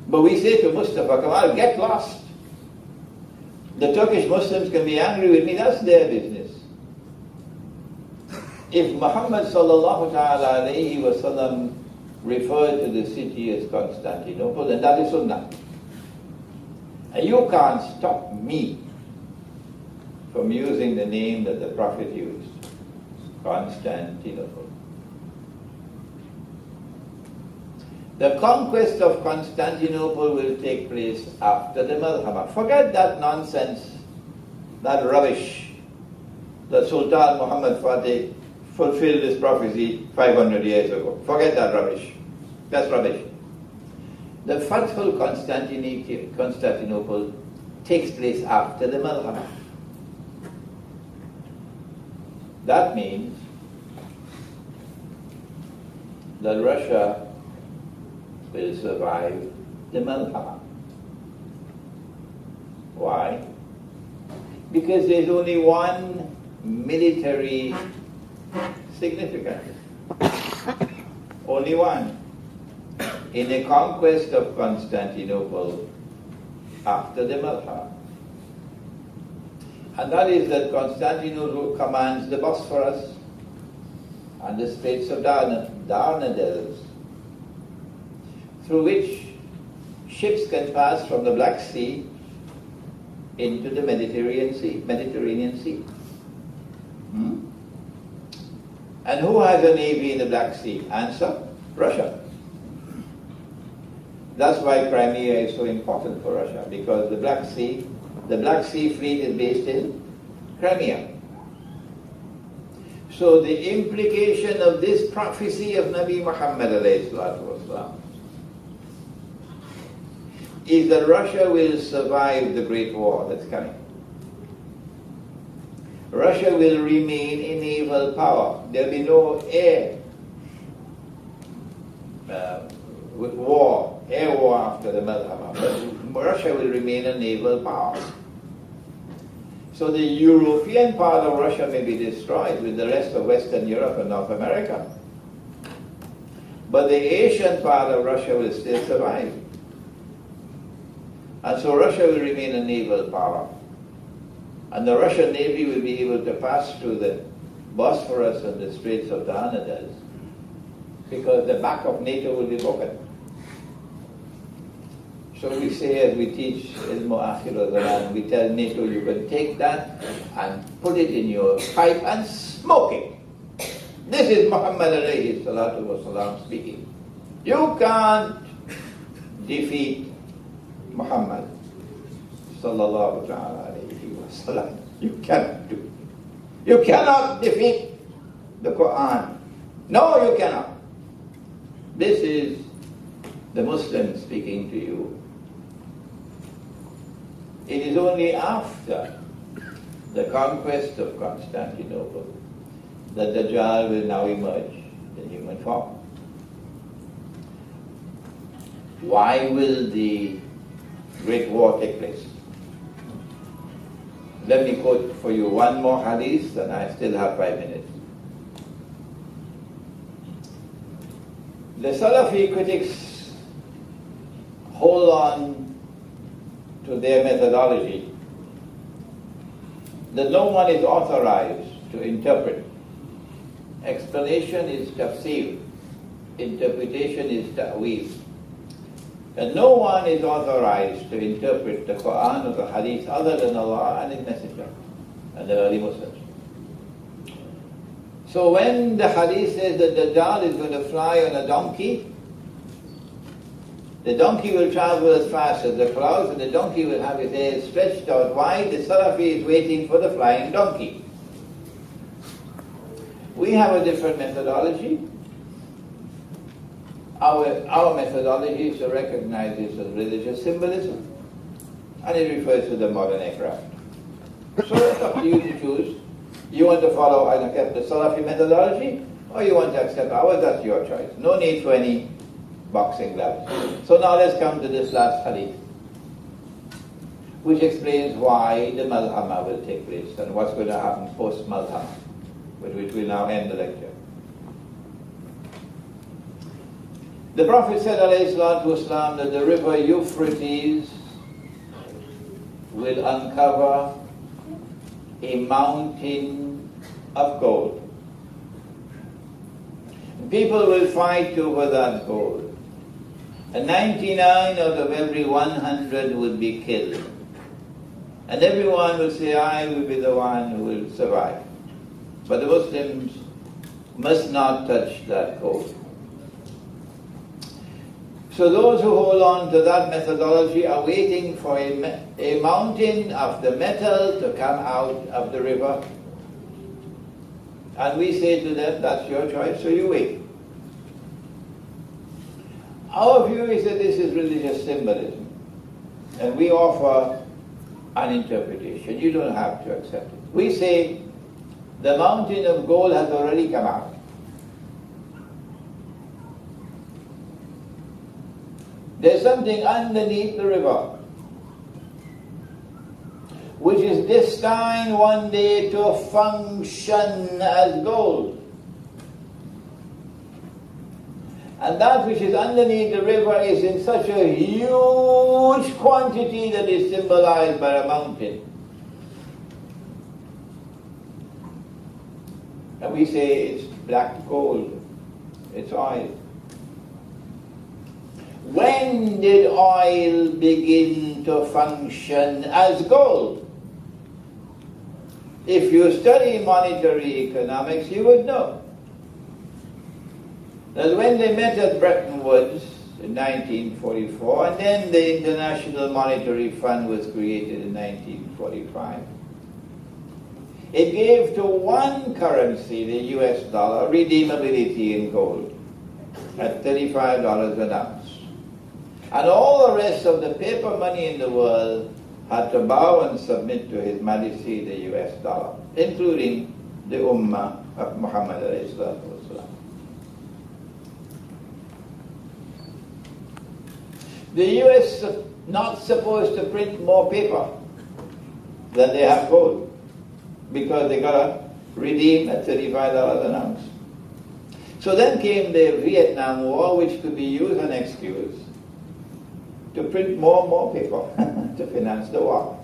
But we say to Mustafa Kemal, get lost. The Turkish Muslims can be angry with me, that's their business. If Muhammad sallallahu ta'ala alayhi wa sallam referred to the city as Constantinople, then that is sunnah. And you can't stop me from using the name that the Prophet used, Constantinople. The conquest of Constantinople will take place after the Malhama. Forget that nonsense, that rubbish, that Sultan Muhammad Fatih fulfilled this prophecy 500 years ago. Forget that rubbish. That's rubbish. The Fathul Constantinople takes place after the Malhama. That means that Russia will survive the Malhama. Why? Because there's only one military significance. Only one. In the conquest of Constantinople after the Malhama. And that is that Constantinople commands the Bosphorus and the Straits of Dardanelles, through which ships can pass from the Black Sea into the Mediterranean Sea. And who has a navy in the Black Sea? Answer, Russia. That's why Crimea is so important for Russia, because the Black Sea fleet is based in Crimea. So the implication of this prophecy of Nabi Muhammad ﷺ is that Russia will survive the Great War that's coming. Russia will remain a naval power. There will be no air war after the Malhama. But Russia will remain a naval power. So the European part of Russia may be destroyed with the rest of Western Europe and North America. But the Asian part of Russia will still survive. And so Russia will remain a naval power. And the Russian Navy will be able to pass through the Bosphorus and the Straits of Dardanelles because the back of NATO will be broken. So we say, as we teach Ilmu Akhir al-Zaman, we tell NATO, you can take that and put it in your pipe and smoke it. This is Muhammad alayhi salatu wasalam speaking. You can't defeat Muhammad sallallahu alayhi wasallam. You cannot do it. You cannot defeat the Quran. No, you cannot. This is the Muslim speaking to you. It is only after the conquest of Constantinople that Dajjal will now emerge in human form. Why will the Great War take place? Let me quote for you one more hadith, and I still have 5 minutes. The Salafi critics hold on to their methodology that no one is authorized to interpret. Explanation is tafsir, interpretation is ta'wil. And no one is authorized to interpret the Quran or the Hadith other than Allah and His Messenger and the early Muslims. So when the Hadith says that Dajjal is going to fly on a donkey, the donkey will travel as fast as the clouds and the donkey will have his hair stretched out wide. The Salafi is waiting for the flying donkey. We have a different methodology. Our methodology is to recognize this as religious symbolism, and it refers to the modern aircraft. So it's up to you to choose. You want to follow and accept the Salafi methodology, or you want to accept ours, that's your choice. No need for any boxing gloves. So now let's come to this last hadith, which explains why the Malhama will take place and what's going to happen post-Malhama, with which we'll now end the lecture. The Prophet said, alayhi salatu wasalam, that the river Euphrates will uncover a mountain of gold. People will fight over that gold. And 99 out of every 100 would be killed. And everyone will say, I will be the one who will survive. But the Muslims must not touch that gold. So those who hold on to that methodology are waiting for a mountain of the metal to come out of the river. And we say to them, that's your choice, so you wait. Our view is that this is religious symbolism. And we offer an interpretation. You don't have to accept it. We say, the mountain of gold has already come out. There's something underneath the river which is destined one day to function as gold. And that which is underneath the river is in such a huge quantity that is symbolized by a mountain. And we say it's black gold, it's oil. When did oil begin to function as gold? If you study monetary economics, you would know that when they met at Bretton Woods in 1944, and then the International Monetary Fund was created in 1945, it gave to one currency, the US dollar, redeemability in gold at $35 an ounce. And all the rest of the paper money in the world had to bow and submit to His Majesty the US dollar. including the Ummah of Muhammad alayhi salatu wasalam. The US is not supposed to print more paper than they have gold, because they got to redeem at $35 an ounce. So then came the Vietnam War, which could be used as an excuse to print more and more paper to finance the war.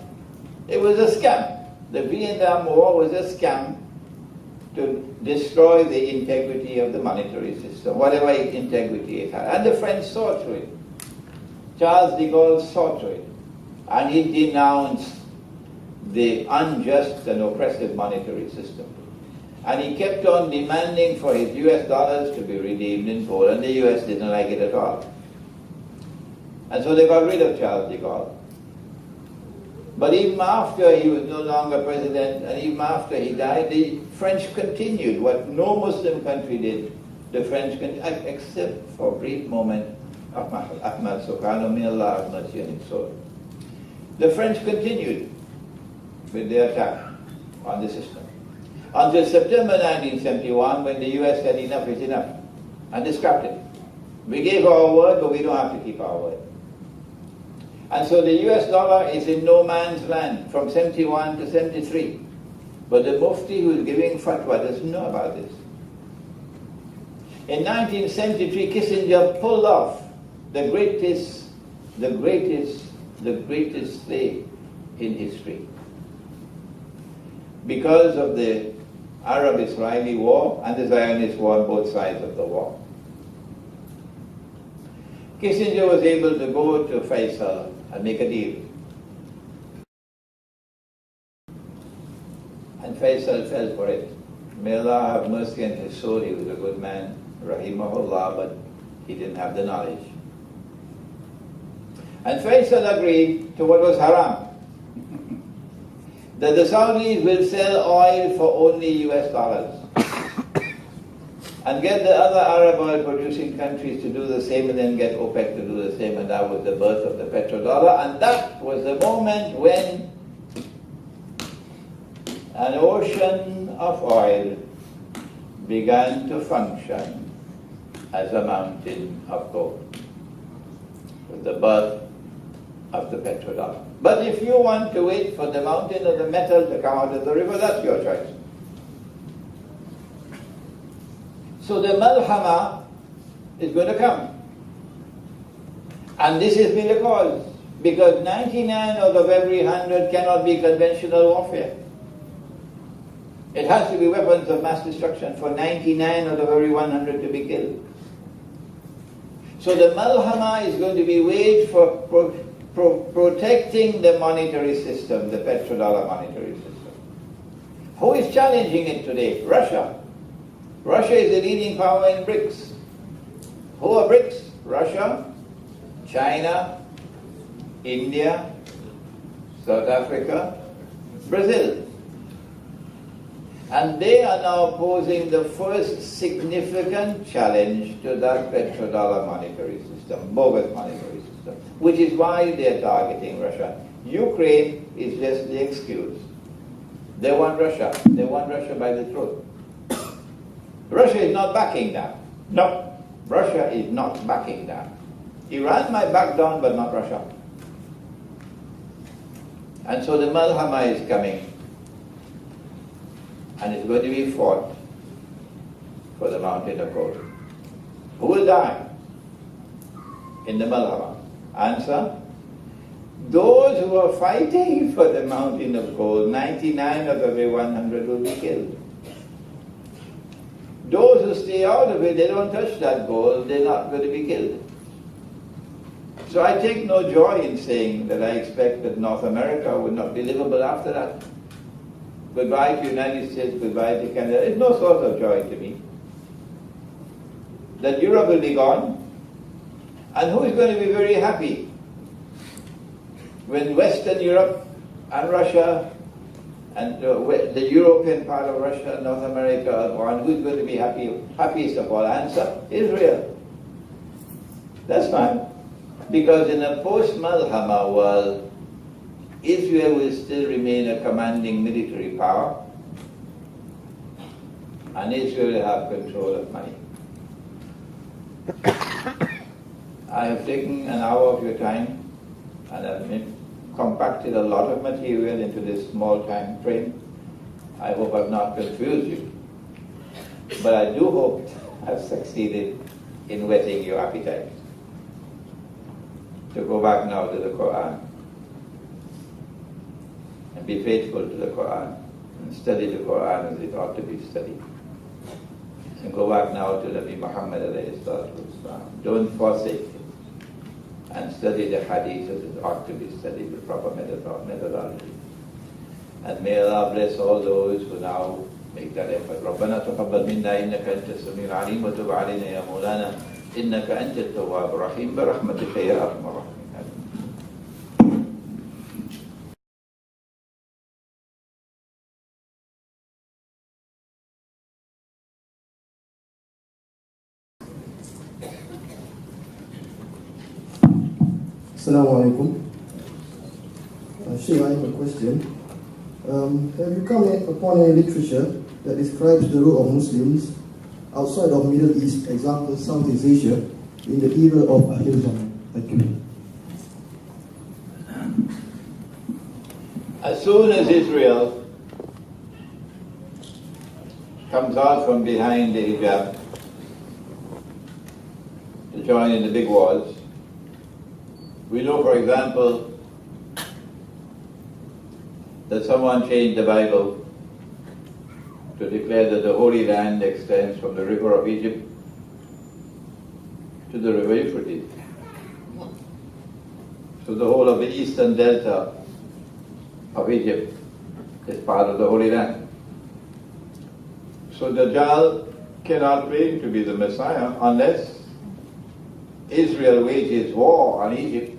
It was a scam. The Vietnam War was a scam to destroy the integrity of the monetary system, whatever integrity it had. And the French saw through it. Charles de Gaulle saw through it. And he denounced the unjust and oppressive monetary system. And he kept on demanding for his US dollars to be redeemed in gold, and the US didn't like it at all. And so they got rid of Charles de Gaulle. But even after he was no longer president, and even after he died, the French continued what no Muslim country did. The French continued, except for a brief moment, Ahmad Sukarno, may Allah have mercy on his soul. The French continued with their attack on the system until September 1971, when the US said enough is enough, and they scrapped it. We gave our word, but we don't have to keep our word. And so the US dollar is in no man's land from 71 to 73. But the Mufti who is giving fatwa doesn't know about this. In 1973, Kissinger pulled off the greatest slave in history, because of the Arab-Israeli war and the Zionist war on both sides of the war. Kissinger was able to go to Faisal and make a deal. And Faisal fell for it. May Allah have mercy on his soul, he was a good man, rahimahullah, but he didn't have the knowledge. And Faisal agreed to what was haram, that the Saudis will sell oil for only US dollars and get the other Arab oil producing countries to do the same, and then get OPEC to do the same, and that was the birth of the petrodollar. And that was the moment when an ocean of oil began to function as a mountain of gold, with the birth of the petrodollar. But if you want to wait for the mountain of the metal to come out of the river, that's your choice. So the malhama is going to come. And this has been the cause, because 99 out of every 100 cannot be conventional warfare. It has to be weapons of mass destruction for 99 out of every 100 to be killed. So the malhama is going to be waged for protecting the monetary system, the petrodollar monetary system. Who is challenging it today? Russia. Russia is the leading power in BRICS. Who are BRICS? Russia, China, India, South Africa, Brazil. And they are now posing the first significant challenge to that petrodollar monetary system, bogus monetary system, which is why they are targeting Russia. Ukraine is just the excuse. They want Russia. They want Russia by the throat. Russia is not backing down. No, Russia is not backing down. Iran might back down, but not Russia. And so the malhama is coming. And it's going to be fought for the mountain of gold. Who will die in the malhama? Answer: those who are fighting for the mountain of gold, 99 of every 100 will be killed. Those who stay out of it, they don't touch that gold, they're not going to be killed. So I take no joy in saying that I expect that North America would not be livable after that. Goodbye to the United States, goodbye to Canada. It's no source of joy to me. That Europe will be gone. And who is going to be very happy when Western Europe and Russia and the European part of Russia, North America are gone? Who's going to be happiest of all? Answer: Israel. That's fine. Because in a post-Malhama world, Israel will still remain a commanding military power, and Israel will have control of money. I have taken an hour of your time and have compacted a lot of material into this small time frame. I hope I've not confused you, but I do hope I've succeeded in whetting your appetite to go back now to the Quran and be faithful to the Quran and study the Quran as it ought to be studied. And go back now to Nabi Muhammad alayhi salatu wasalam. Don't forsake it. And study the hadith as it ought to be studied, the proper methodology. And may Allah bless all those who now make that effort. رَبَّنَا تَقَبَّلْ مِنَّا إِنَّكَ أَنْتَ السَّمِيعُ الْعَلِيمُ وَتُبْ عَلَيْنَا يَا مَوْلَانَا إِنَّكَ أَنْتَ التَّوَّابُ الرَّحِيمُ بِرَحْمَتِكَ يَا أَرْحَمَ الرَّحِيمِينَ. Assalamu alaikum. Shei, I have a question. Have you come upon any literature that describes the role of Muslims outside of Middle East, example Southeast Asia, in the era of Akhir Zaman? Thank you. As soon as Israel comes out from behind the hijab to join in the big wars, we know, for example, that someone changed the Bible to declare that the Holy Land extends from the river of Egypt to the river Euphrates. So the whole of the eastern delta of Egypt is part of the Holy Land. So Dajjal cannot claim to be the Messiah unless Israel wages war on Egypt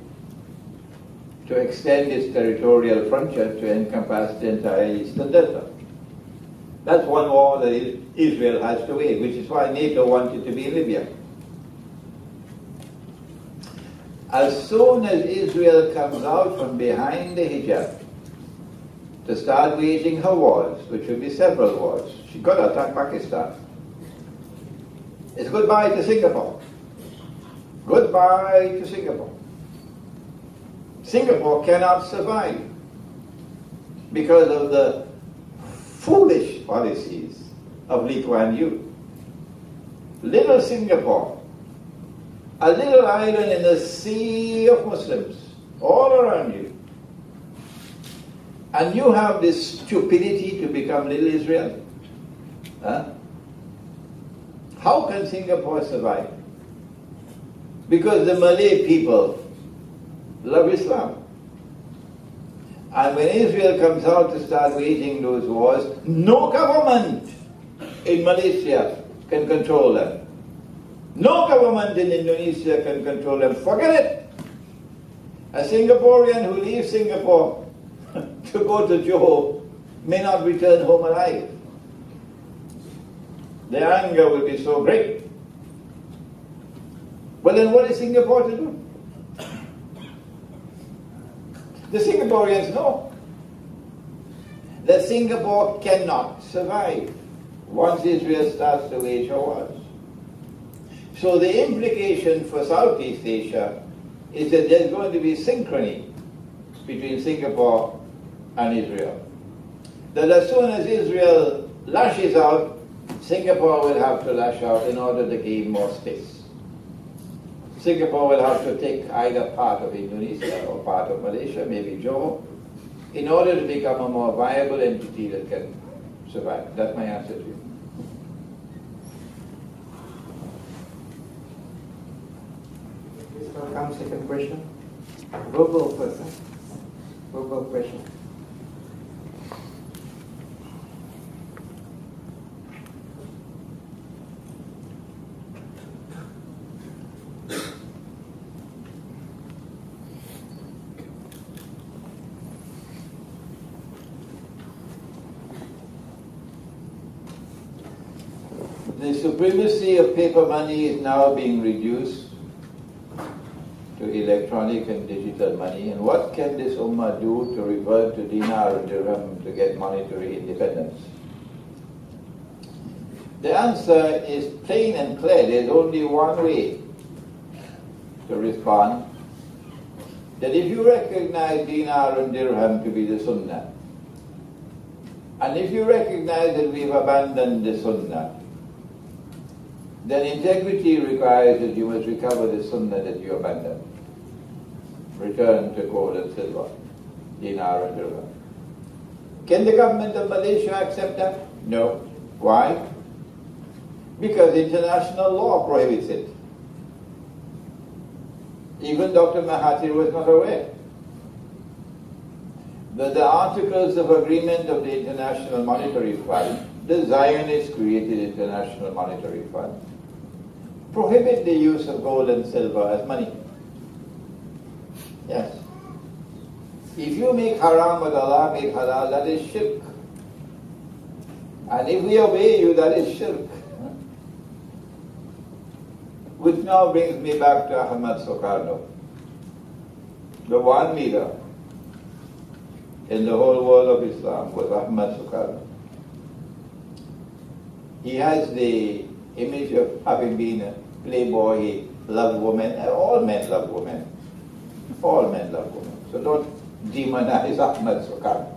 to extend its territorial frontier to encompass the entire eastern delta. That's one war that Israel has to wage, which is why NATO wanted to be in Libya. As soon as Israel comes out from behind the hijab to start waging her wars, which will be several wars, she's got to attack Pakistan. It's goodbye to Singapore. Goodbye to Singapore. Singapore cannot survive because of the foolish policies of Lee Kuan Yew. Little Singapore, a little island in the sea of Muslims all around you, and you have this stupidity to become little Israel. Huh? How can Singapore survive? Because the Malay people love Islam. And when Israel comes out to start waging those wars, no government in Malaysia can control them. No government in Indonesia can control them. Forget it. A Singaporean who leaves Singapore to go to Johor may not return home alive. Their anger will be so great. Well, then what is Singapore to do? The Singaporeans know that Singapore cannot survive once Israel starts to wage her wars. So the implication for Southeast Asia is that there's going to be synchrony between Singapore and Israel. That as soon as Israel lashes out, Singapore will have to lash out in order to gain more space. Singapore will have to take either part of Indonesia or part of Malaysia, maybe Johor, in order to become a more viable entity that can survive. That's my answer to you. Please welcome second question. Verbal person. Verbal question. The supremacy of paper money is now being reduced to electronic and digital money. And what can this ummah do to revert to dinar and dirham to get monetary independence? The answer is plain and clear. There's only one way to respond. That if you recognize dinar and dirham to be the sunnah, and if you recognize that we've abandoned the sunnah, then integrity requires that you must recover the sunnah that you abandoned. Return to gold and silver, dinar and dirham. Can the government of Malaysia accept that? No. Why? Because international law prohibits it. Even Dr. Mahathir was not aware that the Articles of Agreement of the International Monetary Fund, the Zionists created International Monetary Fund, prohibit the use of gold and silver as money. Yes. If you make haram what Allah made halal, that is shirk. And if we obey you, that is shirk. Which now brings me back to Ahmad Sukarno, the one leader in the whole world of Islam was Ahmad Sukarno. He has the image of having been a playboy. He loved women. All men love women. All men love women. So don't demonize Ahmad Sukarno.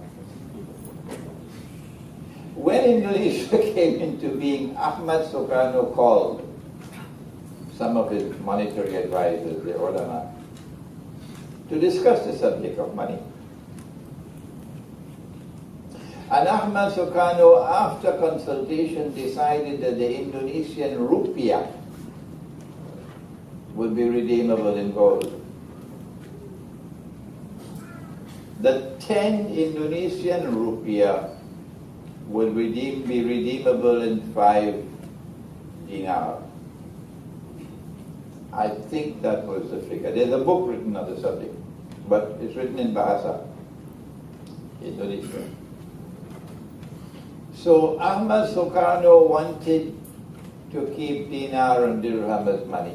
When Indonesia came into being, Ahmad Sukarno called some of his monetary advisors, the ulama, to discuss the subject of money. And Ahmad Sukarno, after consultation, decided that the Indonesian rupiah would be redeemable in gold. The 10 Indonesian rupiah would be redeemable in 5 dinar. I think that was the figure. There's a book written on the subject, but it's written in Bahasa, Indonesia. So Ahmad Sukarno wanted to keep dinar and dirham as money,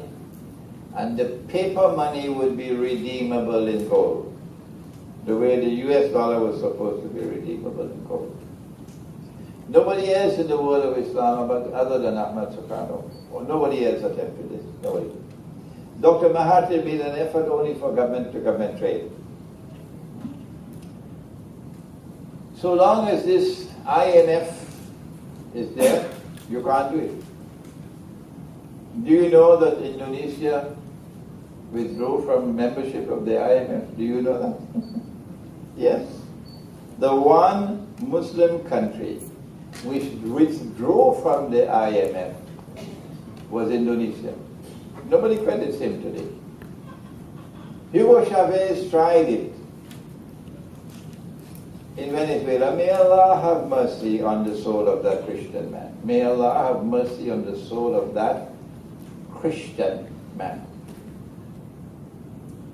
and the paper money would be redeemable in gold, the way the US dollar was supposed to be redeemable in gold. Nobody else in the world of Islam, other than Ahmad Sukarno, or nobody else attempted this. Nobody. Dr. Mahathir made an effort only for government-to-government trade. So long as this IMF is there, you can't do it. Do you know that Indonesia withdrew from membership of the IMF? Do you know that? Yes. The one Muslim country which withdrew from the IMF was Indonesia. Nobody credits him today. Hugo Chavez tried it in Venezuela. May Allah have mercy on the soul of that Christian man. May Allah have mercy on the soul of that Christian man.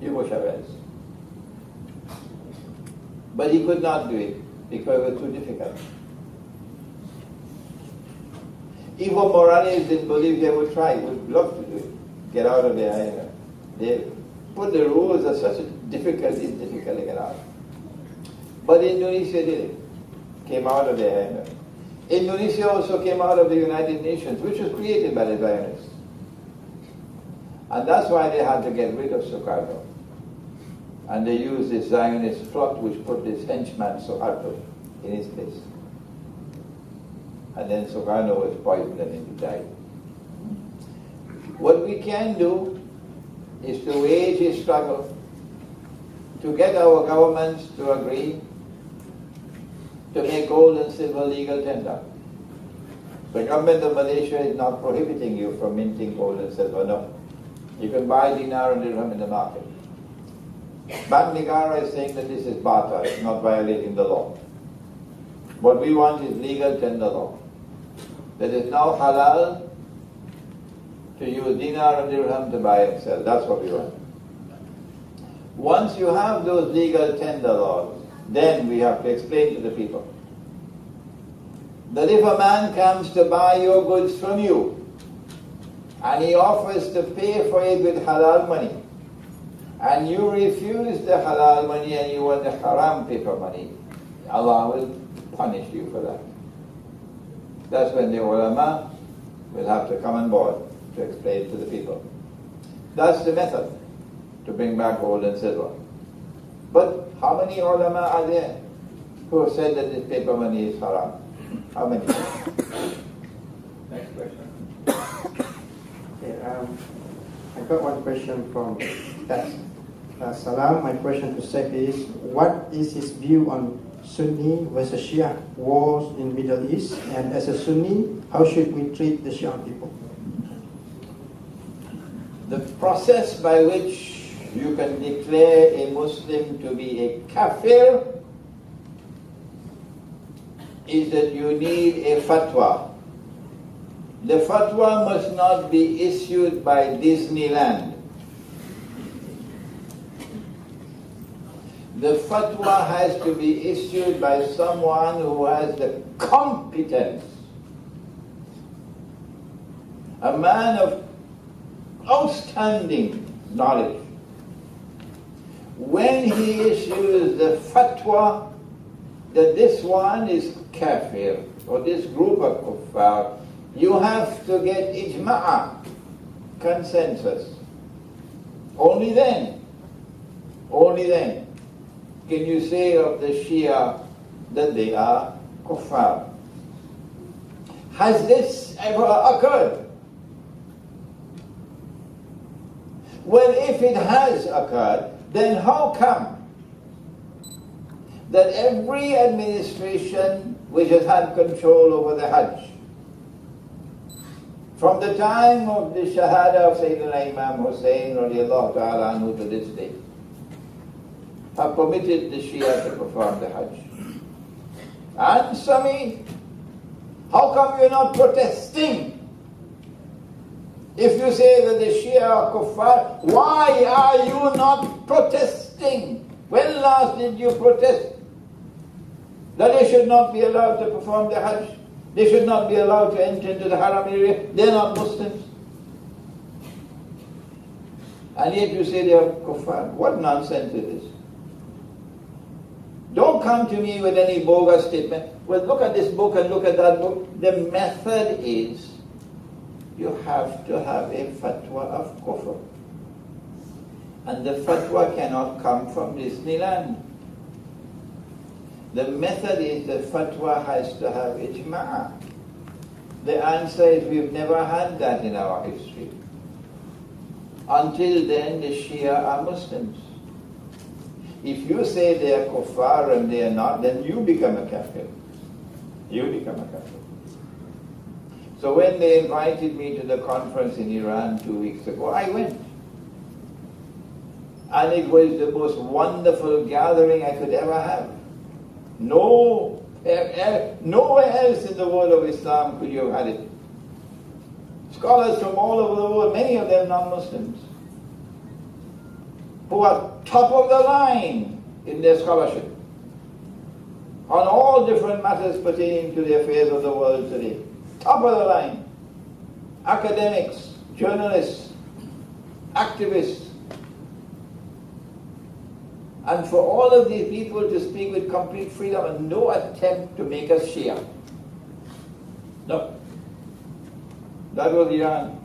Hugo Chavez. But he could not do it because it was too difficult. Evo Morales in Bolivia would try, would love to do it. Get out of the IMF. They put the rules as such difficult to get out. But Indonesia did it. Came out of the IMF. Indonesia also came out of the United Nations, which was created by the Zionists. And that's why they had to get rid of Sukarno. And they used this Zionist plot which put this henchman Suharto in his place. And then Sukarno was poisoned and he died. What we can do is to wage a struggle to get our governments to agree to make gold and silver legal tender. The government of Malaysia is not prohibiting you from minting gold and silver, no. You can buy dinar and dirham in the market. Bank Negara is saying that this is barter, it's not violating the law. What we want is legal tender law. That is now halal to use dinar and dirham to buy and sell. That's what we want. Once you have those legal tender laws, then we have to explain to the people that if a man comes to buy your goods from you and he offers to pay for it with halal money, and you refuse the halal money and you want the haram paper money, Allah will punish you for that. That's when the ulama will have to come on board to explain to the people. That's the method to bring back gold and silver. But how many ulama are there who have said that this paper money is haram? How many? Next question. Okay, I got one question from text. Salam, my question to Sheikh is, what is his view on Sunni versus Shia wars in Middle East? And as a Sunni, how should we treat the Shia people? The process by which you can declare a Muslim to be a kafir is that you need a fatwa. The fatwa must not be issued by Disneyland. The fatwa has to be issued by someone who has the competence. A man of outstanding knowledge. When he issues the fatwa that this one is kafir, or this group of kuffar, you have to get ijma'a, consensus. Only then can you say of the Shia that they are kuffar. Has this ever occurred? Well, if it has occurred, then how come that every administration which has had control over the Hajj, from the time of the Shahada of Sayyidina Imam Hussain radiallahu ta'ala anhu to this day, have permitted the Shia to perform the Hajj? Answer me, how come you're not protesting? If you say that the Shia are kuffar, why are you not protesting? When last did you protest? That they should not be allowed to perform the Hajj. They should not be allowed to enter into the Haram area. They're not Muslims. And yet you say they are kuffar. What nonsense is this? Don't come to me with any bogus statement. Well, look at this book and look at that book. The method is you have to have a fatwa of kufr. And the fatwa cannot come from Disneyland. The method is the fatwa has to have ijma'a. The answer is we've never had that in our history. Until then, the Shia are Muslims. If you say they are kuffar and they are not, then you become a kafir. You become a kafir. So when they invited me to the conference in Iran 2 weeks ago, I went. And it was the most wonderful gathering I could ever have. Nowhere else in the world of Islam could you have had it. Scholars from all over the world, many of them non-Muslims, who are top of the line in their scholarship on all different matters pertaining to the affairs of the world today. Top of the line. Academics, journalists, activists. And for all of these people to speak with complete freedom and no attempt to make us Shia. No. That was Iran.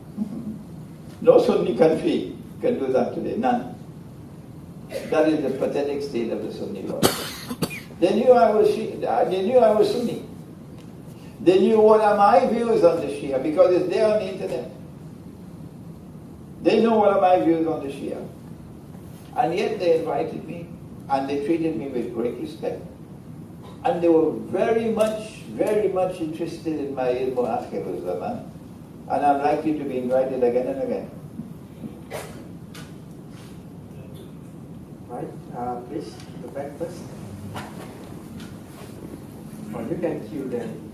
No Sunni country can do that today. None. That is the pathetic state of the Sunni world. They knew I was Shia. They knew I was Sunni. They knew what are my views on the Shia because it's there on the internet. They know what are my views on the Shia. And yet they invited me and they treated me with great respect. And they were very much interested in my ilmu akhirul zaman. And I'm likely to be invited again and again. Right, please, the back first. Or you can queue them.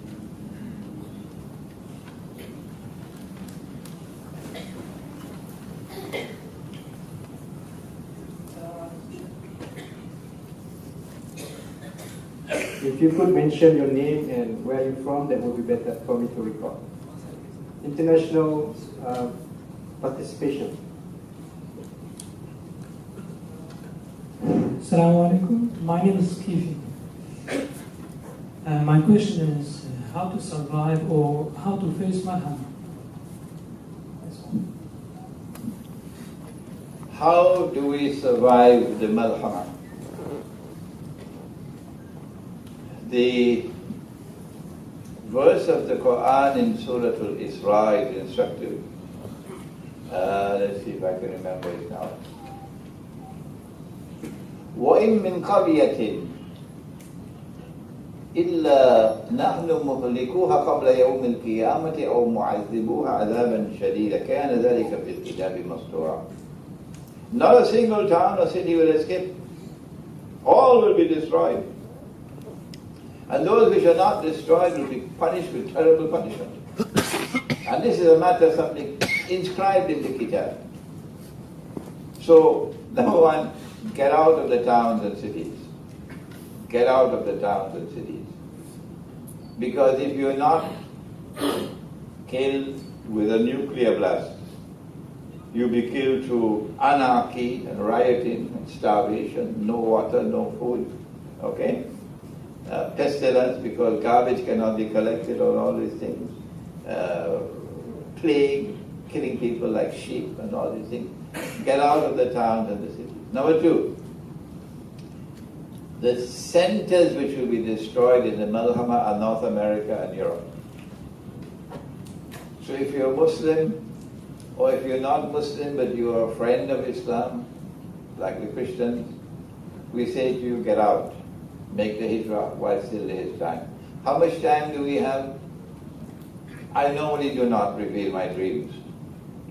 If you could mention your name and where you're from, that would be better for me to record. International participation. Assalamu alaikum. My name is Kifi. My question is how to survive or how to face Malhama. How do we survive the malhama? The verse of the Quran in Surah Al-Isra is instructive. Let's see if I can remember it now. وَإِن مِّن قَرْيَةٍ إِلَّا نَحْنُ مُهْلِكُوهَا قَبْلَ يَوْمِ الْقِيَامَةِ أَوْ مُعَذِّبُوهَا عَذَابًا شَدِيدًا كَانَ ذَلِكَ فِي الْكِتَابِ مَسْطُورًا. Not a single town or city will escape. All will be destroyed. And those which are not destroyed will be punished with terrible punishment. And this is a matter of something inscribed in the Kitab. So, number one, get out of the towns and cities. Get out of the towns and cities. Because if you're not killed with a nuclear blast, you'll be killed through anarchy and rioting and starvation, no water, no food, okay? Pestilence, because garbage cannot be collected, or all these things. Plague, killing people like sheep and all these things. Get out of the towns and the cities. Number two, the centers which will be destroyed in the Malhama are North America and Europe. So if you're Muslim, or if you're not Muslim but you are a friend of Islam, like the Christians, we say to you, get out. Make the hijrah while still there is time. How much time do we have? I normally do not reveal my dreams.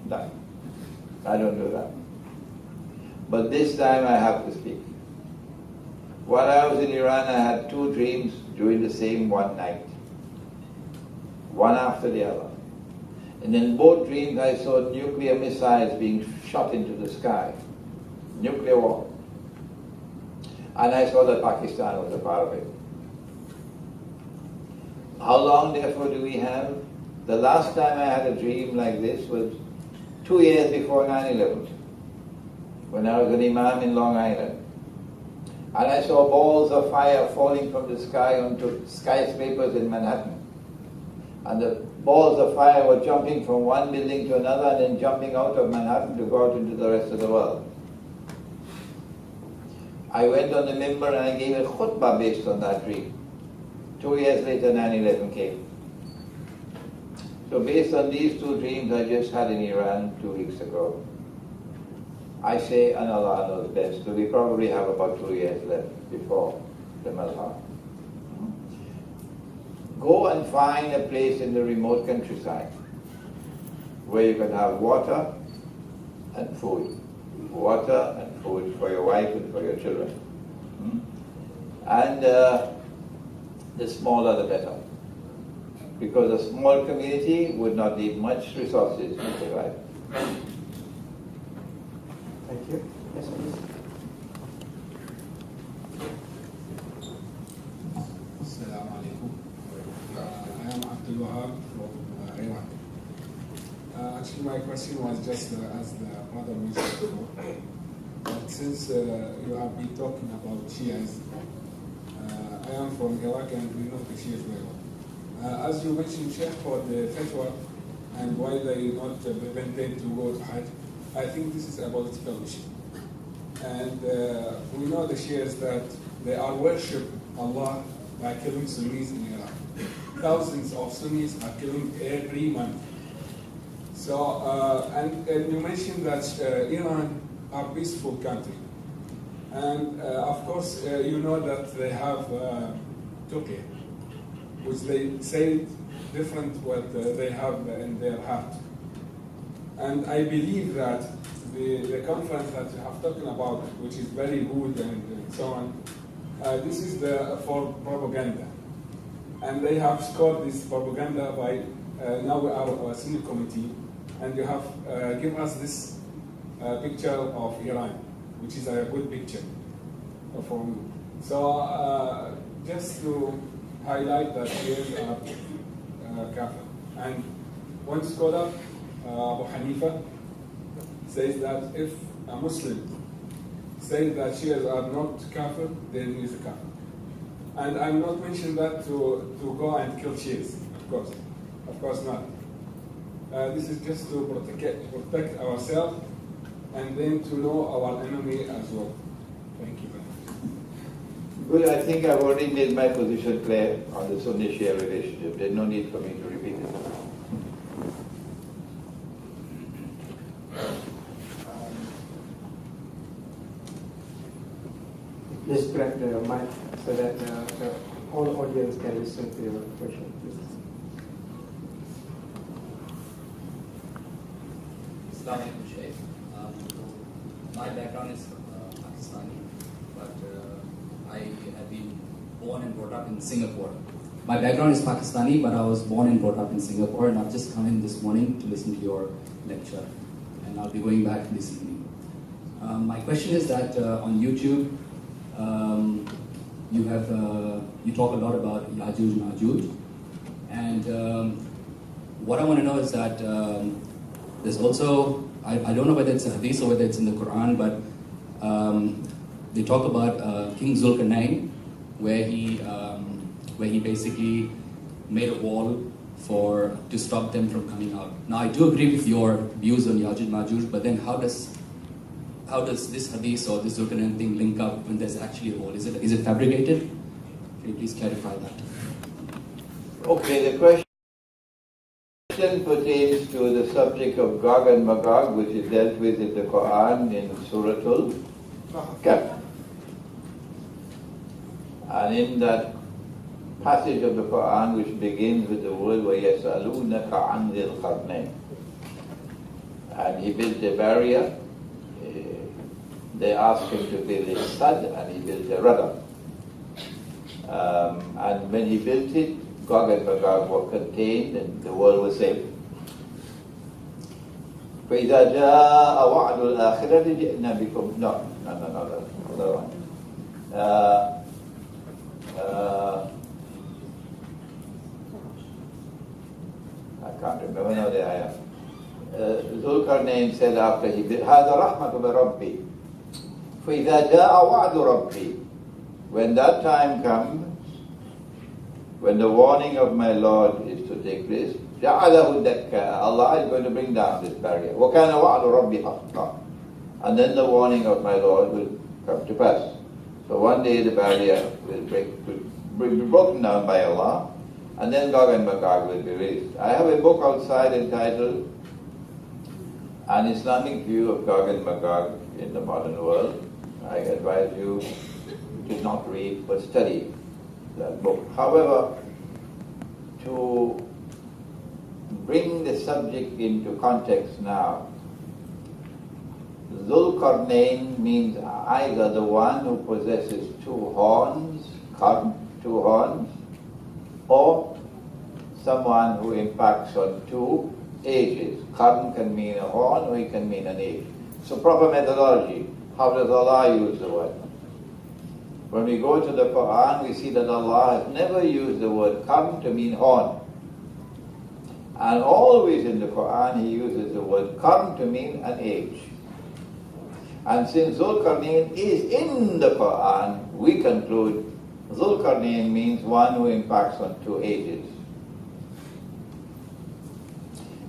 No, I don't do that. But this time I have to speak. While I was in Iran, I had two dreams during the same one night. One after the other. And in both dreams I saw nuclear missiles being shot into the sky. Nuclear war. And I saw that Pakistan was a part of it. How long, therefore, do we have? The last time I had a dream like this was 2 years before 9/11, when I was an imam in Long Island. And I saw balls of fire falling from the sky onto skyscrapers in Manhattan. And the balls of fire were jumping from one building to another and then jumping out of Manhattan to go out into the rest of the world. I went on the mimbar and I gave a khutbah based on that dream. 2 years later, 9/11 came. So based on these two dreams I just had in Iran 2 weeks ago, I say, and Allah knows best, so we probably have about 2 years left before the Malham. Go and find a place in the remote countryside where you can have water and food. Water and food for your wife and for your children. And the smaller the better. Because a small community would not need much resources to survive. Thank you. Yes, please. Assalamu alaikum. I am Abdul Wahab from Iraq. Actually, my question was just as the brother mentioned before. But since you have been talking about Shias, I am from Iraq and we know the Shias very well. As you mentioned, Sheikh, for the fatwa and why they not prevented to go to Hajj, I think this is a political issue. And we know the Shias that they are worship Allah by killing Sunnis in Iraq. Thousands of Sunnis are killing every month. So, and you mentioned that Iran are a peaceful country. And of course, you know that they have Turkey, which they say different what they have in their heart. And I believe that the conference that you have talking about, which is very good and so on, this is for propaganda. And they have scored this propaganda by, now we are a Sunni committee, and you have given us this picture of Iran, which is a good picture for me. So just to highlight that here are kafir. And one scholar, Abu Hanifa, says that if a Muslim says that Shias are not kafir, then he is a kafir. And I'm not mentioning that to go and kill Shias, of course not. This is just to protect ourselves and then to know our enemy as well. Thank you very much. Well, I think I've already made my position clear on the Sunni-Shia relationship. There's no need for me to repeat it. Please grab the mic so that the whole audience can listen to your question, please. Assalamu alaikum, Shei. My background is Pakistani, but I have been born and brought up in Singapore. My background is Pakistani, but I was born and brought up in Singapore, and I've just come in this morning to listen to your lecture, and I'll be going back this evening. My question is that on YouTube, you talk a lot about Yajuj Majuj, and what I want to know is that there's also, I don't know whether it's a hadith or whether it's in the Quran, but they talk about King Zulkarnain, where he basically made a wall to stop them from coming out. Now I do agree with your views on Yajuj Majuj, but then how does this hadith or this Zulkarnain thing link up when there's actually a wall? Is it fabricated? Can you please clarify that? Okay, the question pertains to the subject of Gog and Magog, which is dealt with in the Quran in Surah Al-Kahf. And in that passage of the Quran which begins with the word وَيَسْأَلُونَكَ عَنْ ذِي الْقَرْنَيْنِ, and he built a barrier. They asked him to build a stud, and he built a rudder. And when he built it, Gog and Magog were contained and the world was safe. فَإِذَا جَاءَ وَعْدُ الْآخِرَةِ جِئْنَا بِكُمْ No, another one. I can't remember now the ayah. Zulkarnain said after he built, هَذَا رَحْمَةُ بِرَبِّي فَإِذَا جَاءَ وَعْدُ رَبِّي. When that time comes, when the warning of my Lord is to take place, جَعَلَهُ دَكَّا, Allah is going to bring down this barrier. وَكَانَ وَعْدُ رَبِّي حَقًّا. And then the warning of my Lord will come to pass. So one day the barrier will be broken down by Allah, and then Gog and Magog will be raised. I have a book outside entitled An Islamic View of Gog and Magog in the Modern World. I advise you to not read but study that book. However, to bring the subject into context now, Zulkarnain means either the one who possesses two horns, or someone who impacts on two ages. Qarn can mean a horn or it can mean an age. So proper methodology, how does Allah use the word? When we go to the Quran, we see that Allah has never used the word qarn to mean horn. And always in the Quran he uses the word qarn to mean an age. And since Zulkarnain is in the Quran, we conclude Zulkarnain means one who impacts on two ages.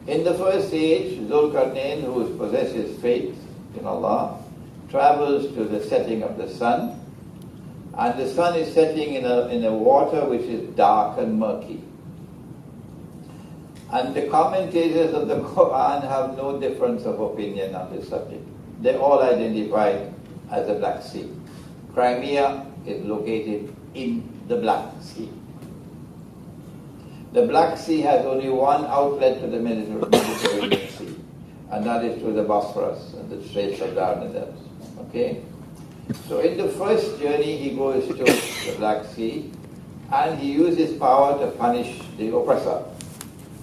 In the first age, Zulkarnain, who possesses faith in Allah, travels to the setting of the sun, and the sun is setting in a water which is dark and murky. And the commentators of the Quran have no difference of opinion on this subject. They all identify it as the Black Sea. Crimea is located in the Black Sea. The Black Sea has only one outlet to the Mediterranean Sea, and that is through the Bosphorus and the Straits of Dardanelles. Okay? So in the first journey he goes to the Black Sea, and he uses power to punish the oppressor.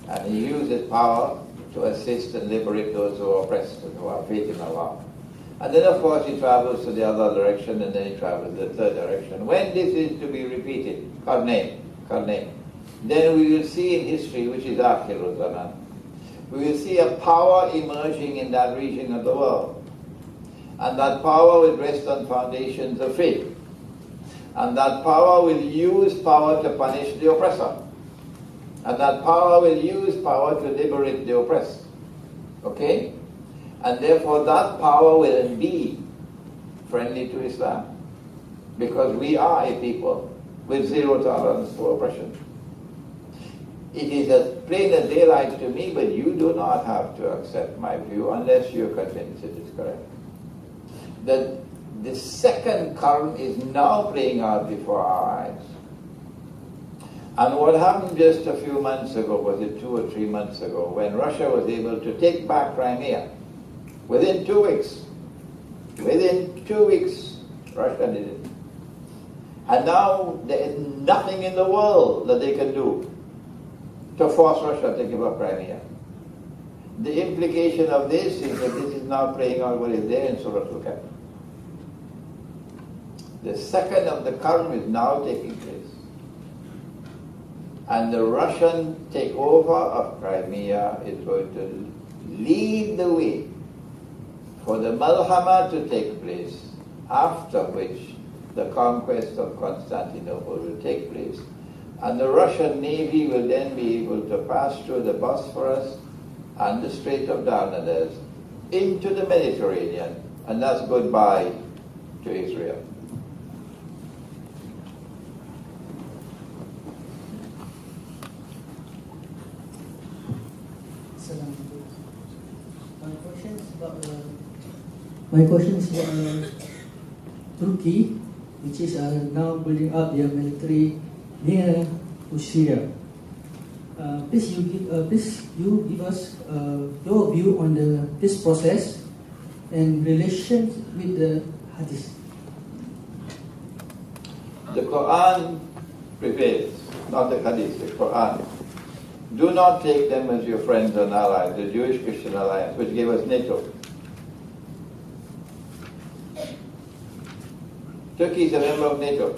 And he uses power to assist and liberate those who are oppressed and who have faith in Allah. And then of course he travels to the other direction, and then he travels to the third direction. When this is to be repeated, Qarnain, then we will see in history, which is Akhirul Zaman, we will see a power emerging in that region of the world. And that power will rest on foundations of faith. And that power will use power to punish the oppressor. And that power will use power to liberate the oppressed. Okay? And therefore that power will be friendly to Islam. Because we are a people with zero tolerance for oppression. It is as plain as daylight to me, but you do not have to accept my view unless you're convinced it is correct. The second current is now playing out before our eyes. And what happened just a few months ago, was it 2 or 3 months ago, when Russia was able to take back Crimea, within 2 weeks, Russia did it. And now there is nothing in the world that they can do to force Russia to give up Crimea. The implication of this is that this is now playing out what is there in Surah Al-Kahf. The second of the current is now taking place. And the Russian takeover of Crimea is going to lead the way for the Malhama to take place, after which the conquest of Constantinople will take place. And the Russian Navy will then be able to pass through the Bosphorus and the Strait of Dardanelles into the Mediterranean, and that's goodbye to Israel. My question is about Turkey, which is now building up their military near to Syria. Please you give us your view on this process and relation with the Hadith. The Quran prevails, not the Hadith, the Quran. Do not take them as your friends and allies, the Jewish-Christian alliance, which gave us NATO. Turkey is a member of NATO.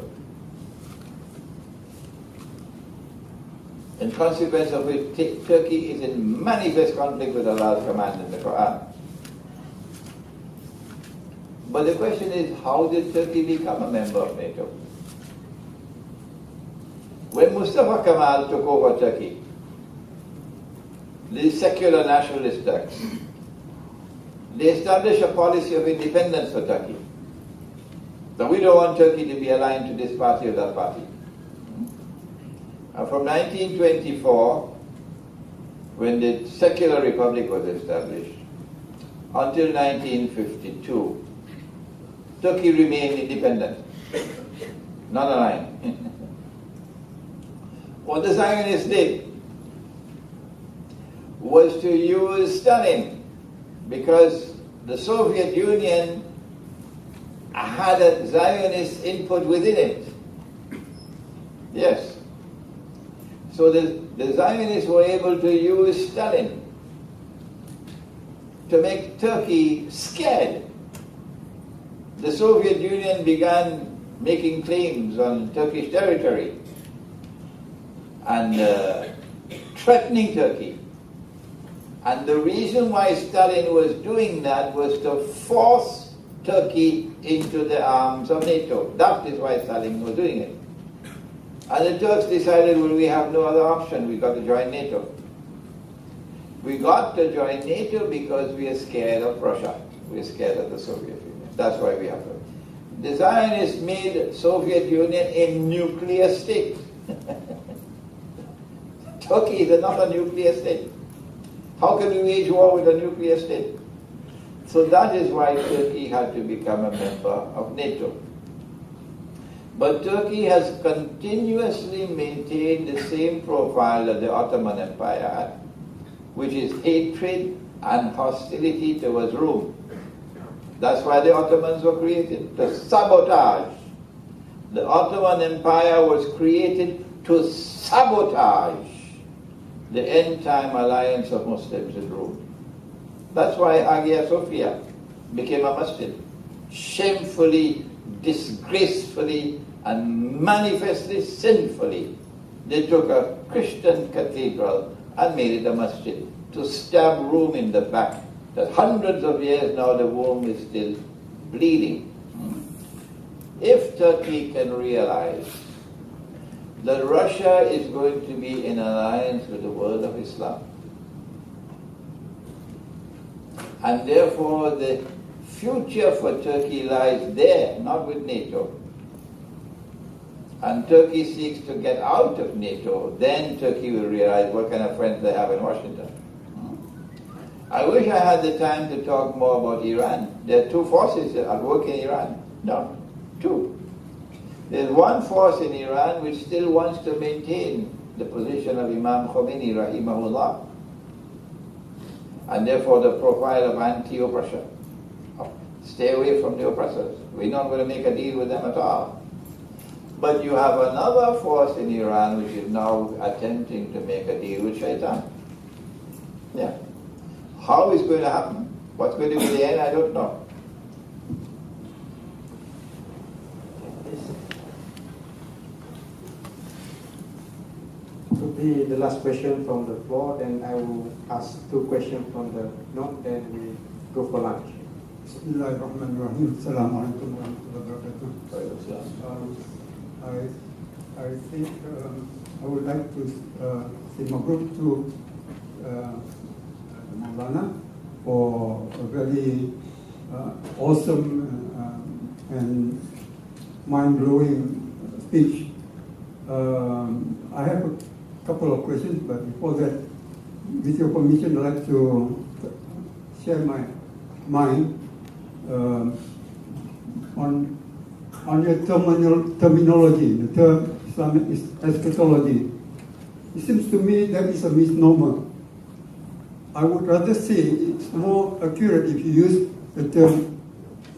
In consequence of which Turkey is in manifest conflict with Allah's command in the Quran. But the question is, how did Turkey become a member of NATO? When Mustafa Kemal took over Turkey, the secular nationalist Turks, they established a policy of independence for Turkey. So we don't want Turkey to be aligned to this party or that party. From 1924, when the secular republic was established, until 1952, Turkey remained independent, not aligned. What the Zionists did was to use Stalin, because the Soviet Union had a Zionist input within it. Yes. So the Zionists were able to use Stalin to make Turkey scared. The Soviet Union began making claims on Turkish territory and threatening Turkey. And the reason why Stalin was doing that was to force Turkey into the arms of NATO. That is why Stalin was doing it. And the Turks decided, well, we have no other option, we've got to join NATO. We got to join NATO because we are scared of Russia. We're scared of the Soviet Union. That's why we have to. The Zionists made Soviet Union a nuclear state. Turkey is not a nuclear state. How can we wage war with a nuclear state? So that is why Turkey had to become a member of NATO. But Turkey has continuously maintained the same profile that the Ottoman Empire had, which is hatred and hostility towards Rome. That's why the Ottomans were created, to sabotage. The Ottoman Empire was created to sabotage the end-time alliance of Muslims with Rome. That's why Hagia Sophia became a masjid. Shamefully, disgracefully, and manifestly sinfully, they took a Christian cathedral and made it a masjid to stab Rome in the back. That hundreds of years now the womb is still bleeding. If Turkey can realize that Russia is going to be in alliance with the world of Islam, And therefore the future for Turkey lies there, not with NATO. And Turkey seeks to get out of NATO, then Turkey will realize what kind of friends they have in Washington. I wish I had the time to talk more about Iran. There are two forces at work in Iran. No, two. There's one force in Iran which still wants to maintain the position of Imam Khomeini, rahimahullah, and therefore the profile of anti-oppression. Stay away from the oppressors. We're not going to make a deal with them at all. But you have another force in Iran which is now attempting to make a deal with Shaitan. Yeah. How is going to happen? What's going to be the end? I don't know. To be the last question from the floor, then I will ask two questions from the note, then we go for lunch. Bismillahirrahmanirrahim. Assalamu alaikum wa rahmatullahi wa barakatuh. I think I would like to say mabruk to Maulana for a very awesome and mind-blowing speech. I have a couple of questions, but before that, with your permission, I'd like to share my mind on your terminology, the term Islamic eschatology. It seems to me that is a misnomer. I would rather say it's more accurate if you use the term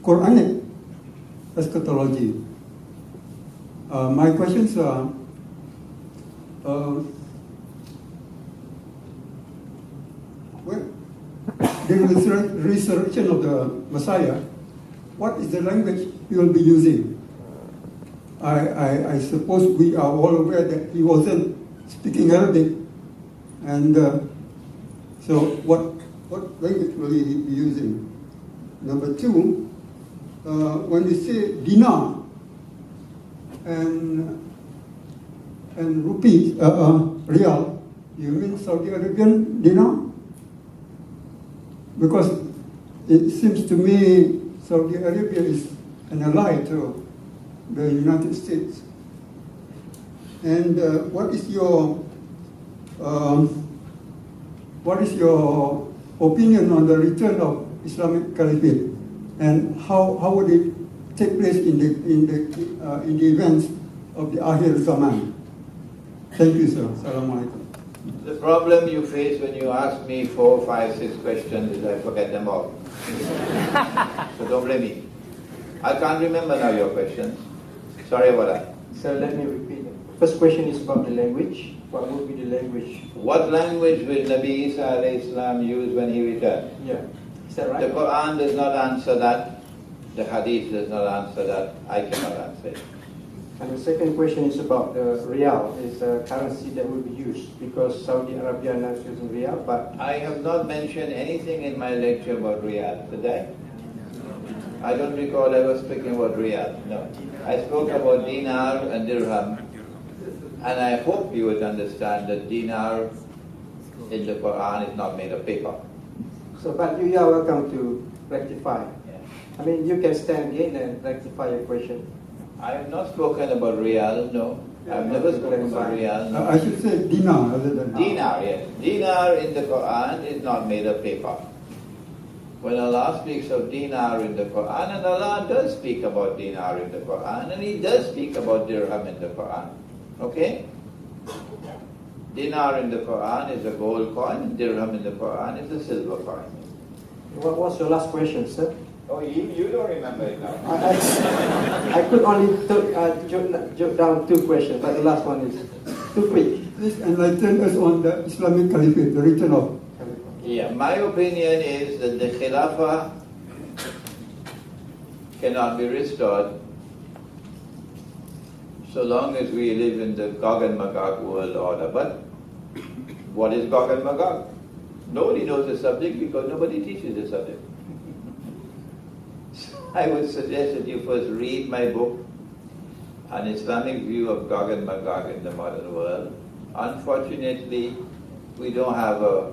Quranic eschatology. My questions are, during the resurrection of the Messiah, what is the language he will be using? I suppose we are all aware that he wasn't speaking Arabic, and so what language will he be using? Number two, when you say dinar and rupees, real, you mean Saudi Arabian dinar? Because it seems to me Saudi Arabia is an ally to the United States. And what is your opinion on the return of Islamic Caliphate, and how would it take place in the events of the Akhir Zaman? Thank you, sir. Assalamu alaikum. The problem you face when you ask me 4, 5, 6 questions is I forget them all. So don't blame me. I can't remember now your questions. Sorry about that. So let me repeat. First question is about the language. What would be the language? What language will Nabi Isa alayhi salam use when he returns? Yeah. Is that right? The Quran does not answer that. The Hadith does not answer that. I cannot answer it. And the second question is about the Riyal, is a currency that will be used, because Saudi Arabia now is using Riyal, but... I have not mentioned anything in my lecture about Riyal, did I? I don't recall ever speaking about Riyal, no. I spoke about dinar and dirham, and I hope you would understand that dinar in the Quran is not made of paper. So, but you are welcome to rectify. Yeah. I mean, you can stand again and rectify your question. I have not spoken about Riyal, no. I've never spoken about Riyal, no. I should say dinar rather than Dinar, yes. Dinar in the Quran is not made of paper. When Allah speaks of dinar in the Quran, and Allah does speak about dinar in the Quran, and He does speak about dirham in the Quran. Okay? Dinar in the Quran is a gold coin, dirham in the Quran is a silver coin. What was your last question, sir? Oh, you don't remember it now. I could only jot down two questions, but the last one is too quick. Please enlighten us on the Islamic Caliphate, the return of. Yeah, my opinion is that the Khilafah cannot be restored so long as we live in the Gog and Magog world order. But what is Gog and Magog? Nobody knows the subject because nobody teaches the subject. I would suggest that you first read my book, An Islamic View of Gog and Magog in the Modern World. Unfortunately, we don't have a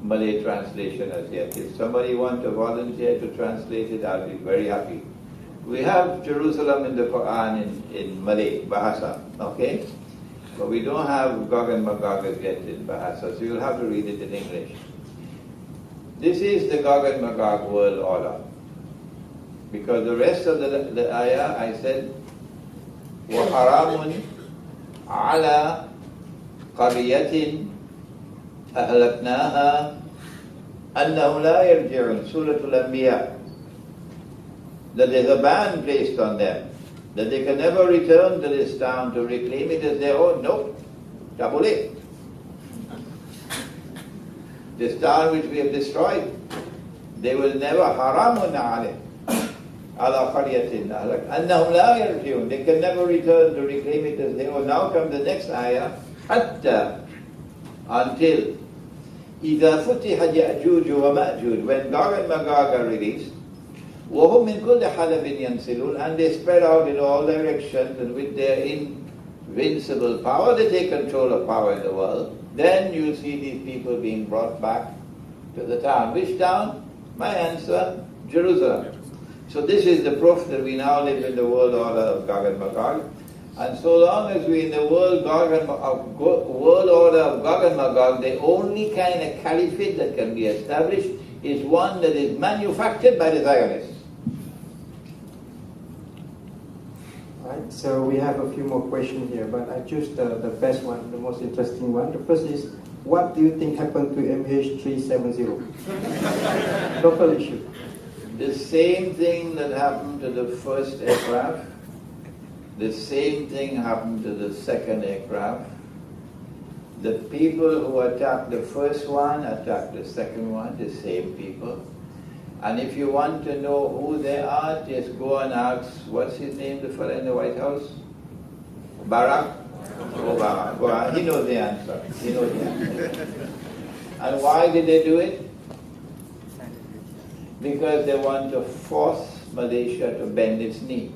Malay translation as yet. If somebody wants to volunteer to translate it, I'll be very happy. We have Jerusalem in the Quran in Malay, Bahasa, okay? But we don't have Gog and Magog as yet in Bahasa, so you'll have to read it in English. This is the Gog and Magog world order. Because the rest of the ayah, I said, وَحَرَامٌ عَلَى قَرْيَةٍ أَهْلَكْنَاهَا أَنَّهُمْ لَا يَرْجِعُونَ Surah Al-Anbiya. That there's a ban placed on them, that they can never return to this town to reclaim it as their own. No, tak boleh. This town which we have destroyed, they will never haramun alayh ala qaryatin annahum la yarji'un. They can never return to reclaim it as their own. Now comes the next ayah, hatta, until إذا فتح يأجوج ومأجوج, when Gog and Magog are released, وهم من كل حدب ينسلون, and they spread out in all directions, and with their invincible power they take control of power in the world. Then you see these people being brought back to the town. Which town? My answer, Jerusalem. So this is the proof that we now live in the world order of Gog and Magog. And so long as we're in the world order of Gog and Magog, the only kind of caliphate that can be established is one that is manufactured by the Zionists. Right, so we have a few more questions here, but I choose the best one, the most interesting one. The first is, what do you think happened to MH370? Local issue. The same thing that happened to the first aircraft, the same thing happened to the second aircraft. The people who attacked the first one attacked the second one, the same people. And if you want to know who they are, just go and ask, what's his name, the fellow in the White House? Barack Obama. Go on. He knows the answer. He knows the answer. And why did they do it? Because they want to force Malaysia to bend its knee.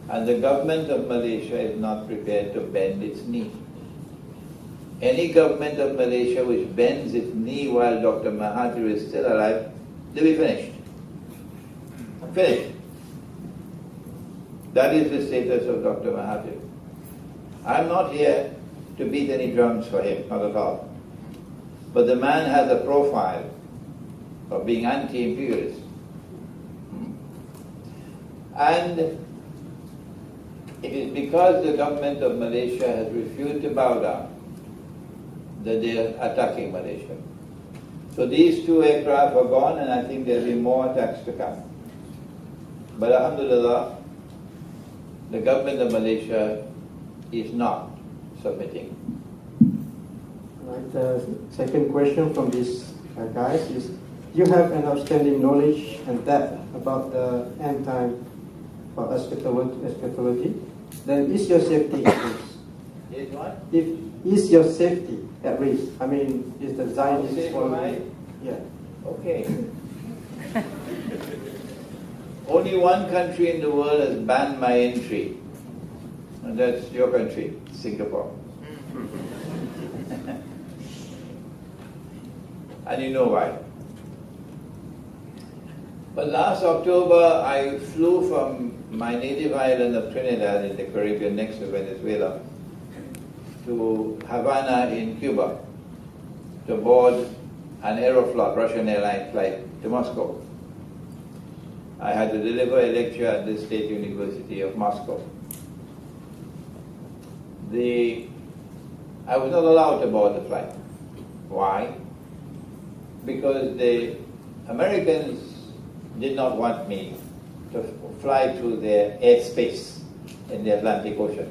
And the government of Malaysia is not prepared to bend its knee. Any government of Malaysia which bends its knee while Dr. Mahathir is still alive, they'll be finished. Finished. That is the status of Dr. Mahathir. I'm not here to beat any drums for him, not at all. But the man has a profile of being anti-imperialist. And it is because the government of Malaysia has refused to bow down that they are attacking Malaysia. So these two aircraft are gone, and I think there will be more attacks to come. But alhamdulillah, the government of Malaysia is not submitting. Right, second question from these guys is, you have an outstanding knowledge and depth about the end time for eschatology, then is your safety at risk? Is what? Is your safety at risk? I mean, is the Zionist Safe following? Yeah. Okay. Only one country in the world has banned my entry, and that's your country, Singapore. And you know why. But last October, I flew from my native island of Trinidad in the Caribbean next to Venezuela to Havana in Cuba to board an Aeroflot, Russian airline flight to Moscow. I had to deliver a lecture at the State University of Moscow. I was not allowed to board the flight. Why? Because the Americans did not want me to fly through their airspace in the Atlantic Ocean.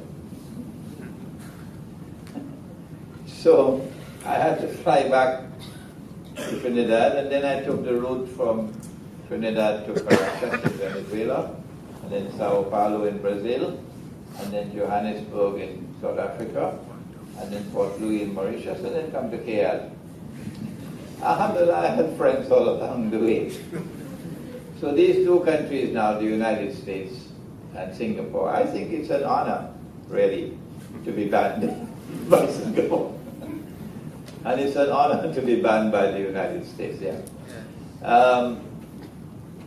So I had to fly back to Trinidad, and then I took the route from Trinidad to Caracas in Venezuela, and then Sao Paulo in Brazil, and then Johannesburg in South Africa, and then Port Louis in Mauritius, and then come to KL. Alhamdulillah, I had friends all along the way. So these two countries now, the United States and Singapore, I think it's an honor, really, to be banned by Singapore. And it's an honor to be banned by the United States, yeah.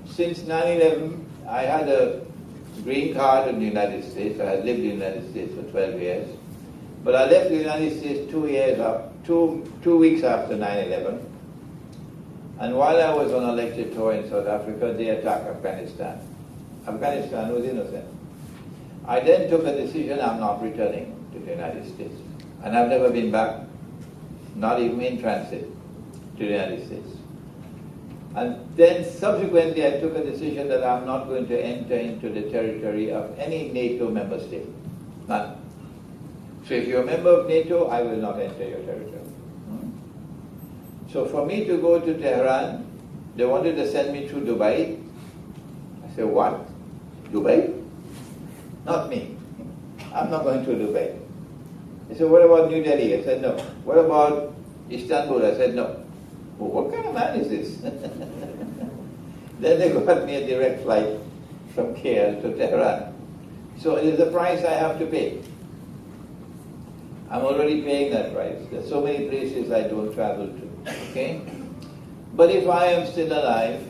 Since 9/11, I had a green card in the United States. I had lived in the United States for 12 years. But I left the United States 2 weeks after 9/11. And while I was on a lecture tour in South Africa, they attacked Afghanistan. Afghanistan was innocent. I then took a decision, I'm not returning to the United States. And I've never been back, not even in transit, to the United States. And then subsequently I took a decision that I'm not going to enter into the territory of any NATO member state. None. So if you're a member of NATO, I will not enter your territory. So for me to go to Tehran, they wanted to send me through Dubai. I said, what? Dubai? Not me. I'm not going to Dubai. They said, what about New Delhi? I said, no. What about Istanbul? I said, no. Well, what kind of man is this? Then they got me a direct flight from KL to Tehran. So it is a price I have to pay. I'm already paying that price. There's so many places I don't travel to. Okay? But if I am still alive,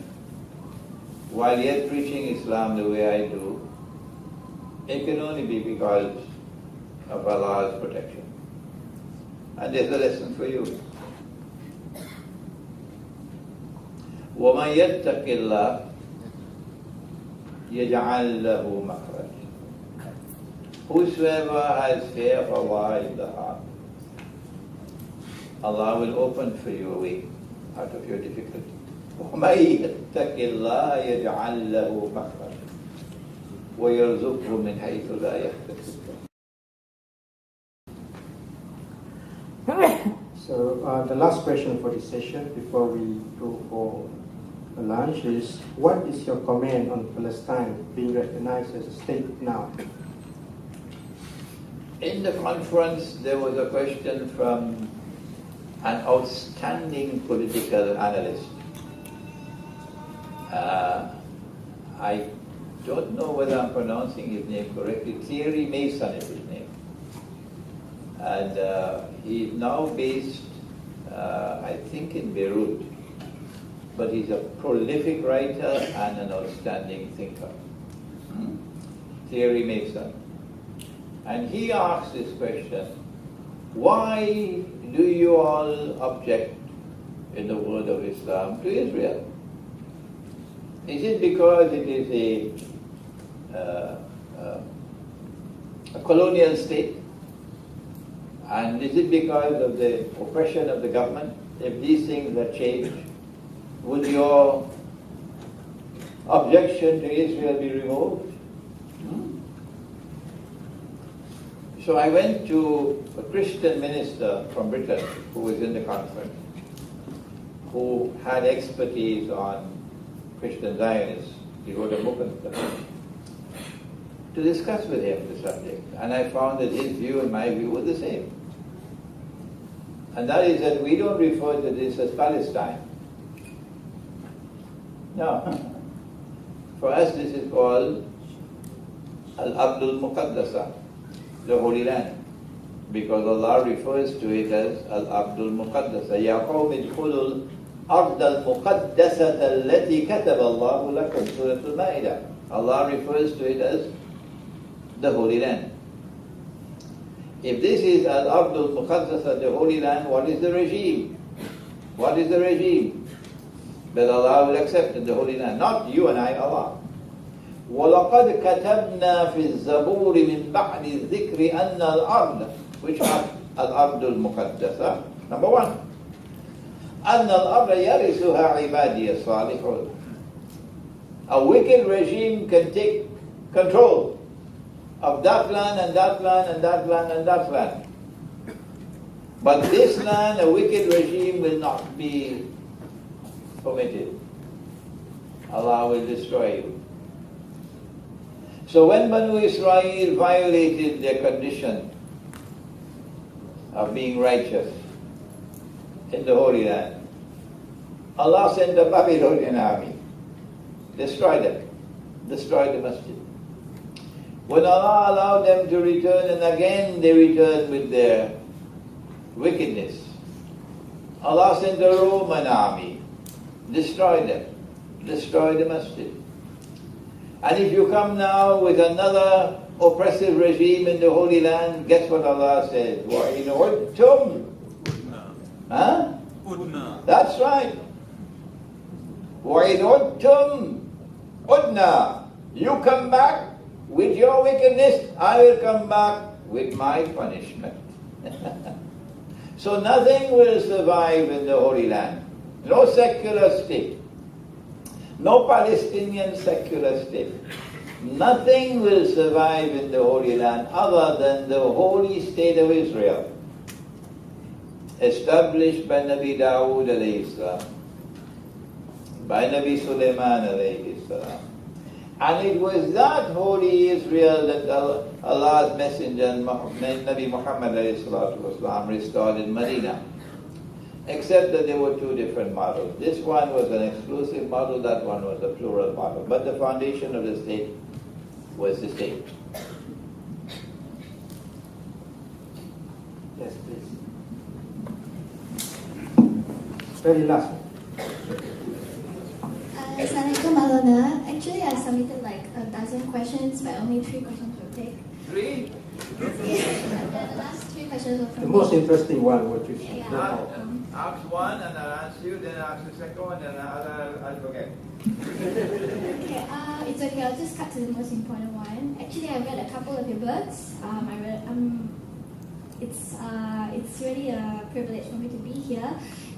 while yet preaching Islam the way I do, it can only be because of Allah's protection. And there's a lesson for you. وَمَنْ يَتَّقِ اللَّهِ يَجْعَلْ لَهُ مَخْرَجًا. Whosoever has fear of Allah in the heart, Allah will open for you a way out of your difficulty. وَمَنْ يَتَّقِ اللَّهَ يَجْعَلْ لَهُ مَخْرَجًا وَيَرْزُقْهُ مِنْ حَيْثُ لَا يَحْتَسِبُ. So the last question for this session before we go for the lunch is, what is your comment on Palestine being recognized as a state now? In the conference, there was a question from an outstanding political analyst. I don't know whether I'm pronouncing his name correctly. Thierry Mason is his name. And he's now based, I think, in Beirut. But he's a prolific writer and an outstanding thinker. Thierry Mason. And he asked this question, why do you all object in the world of Islam to Israel? Is it because it is a colonial state? And is it because of the oppression of the government? If these things are changed, would your objection to Israel be removed? So I went to a Christian minister from Britain who was in the conference, who had expertise on Christian Zionists. He wrote a book on stuff, to discuss with him the subject. And I found that his view and my view were the same. And that is that we don't refer to this as Palestine. No. For us this is called Al-Ardul Muqaddasa, the Holy Land. Because Allah refers to it as Al-Ardul Muqaddasa. Ya qawm idkhulul Ardal Muqaddasata allati kataba Allahu lakum, Surah Al-Ma'idah. Allah refers to it as the Holy Land. If this is Al-Ardul Muqaddasa, the Holy Land, what is the regime? What is the regime that Allah will accept in the Holy Land? Not you and I, Allah. وَلَقَدْ كَتَبْنَا فِي الزَّبُورِ مِنْ بَعْدِ الذِّكْرِ أَنَّ الْأَرْضَ, which are Al-Ardul Muqaddasa, number one. أَنَّ الْأَرْضَ يَرِثُهَا عِبَادِيَ الصَّالِحُونَ. A wicked regime can take control of that land and that land and that land and that land. But this land, a wicked regime will not be permitted. Allah will destroy you. So when Banu Israel violated their condition of being righteous in the Holy Land, Allah sent a Babylonian army, destroyed them, destroyed the masjid. When Allah allowed them to return, and again they returned with their wickedness, Allah sent the Roman army, destroy the masjid. And if you come now with another oppressive regime in the Holy Land, guess what Allah says? وَإِنْ Huh? That's right. وَإِنْ عُدْتُمْ You come back with your wickedness, I will come back with my punishment. So nothing will survive in the Holy Land. No secular state. No Palestinian secular state. Nothing will survive in the Holy Land other than the holy state of Israel, established by Nabi Dawood alayhi salam, by Nabi Sulaiman alayhi salam. And it was that holy Israel that Allah's messenger, Nabi Muhammad alayhi salatu wasalam, restored in Medina. Except that there were two different models. This one was an exclusive model, that one was a plural model. But the foundation of the state was the same. Yes, please. Very last one. Assalamualaikum Alona. Actually, I submitted like a dozen questions, but only 3 questions were picked. 3? The last 3 questions were from The most interesting one, what you said. Yeah. Ask one and I'll answer you, then ask the second one, and I'll forget. Okay, it's okay. I'll just cut to the most important one. Actually, I read a couple of your books. It's really a privilege for me to be here.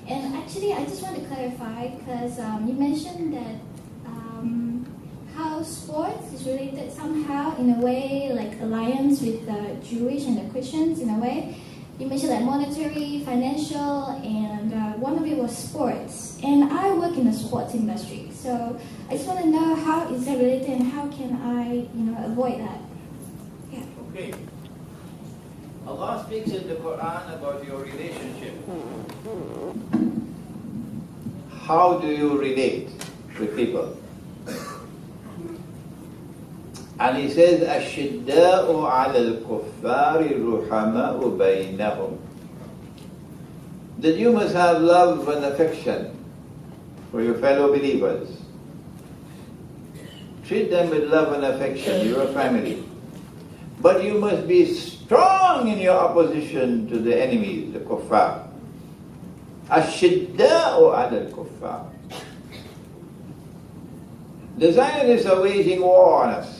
And actually, I just want to clarify because you mentioned that how sports is related somehow in a way, like alliance with the Jewish and the Christians in a way. You mentioned like monetary, financial, and one of it was sports. And I work in the sports industry, so I just want to know how is that related and how can I, avoid that? Yeah. Okay. Allah speaks in the Quran about your relationship. How do you relate with people? And he says, أَشِدَّاءُ عَلَى الْكُفَّارِ رُحَمَاءُ بَيْنَهُمْ. That you must have love and affection for your fellow believers. Treat them with love and affection, your family. But you must be strong in your opposition to the enemies, the kuffar. أَشِدَّاءُ عَلَى الْكُفَّارِ. The Zionists are waging war on us.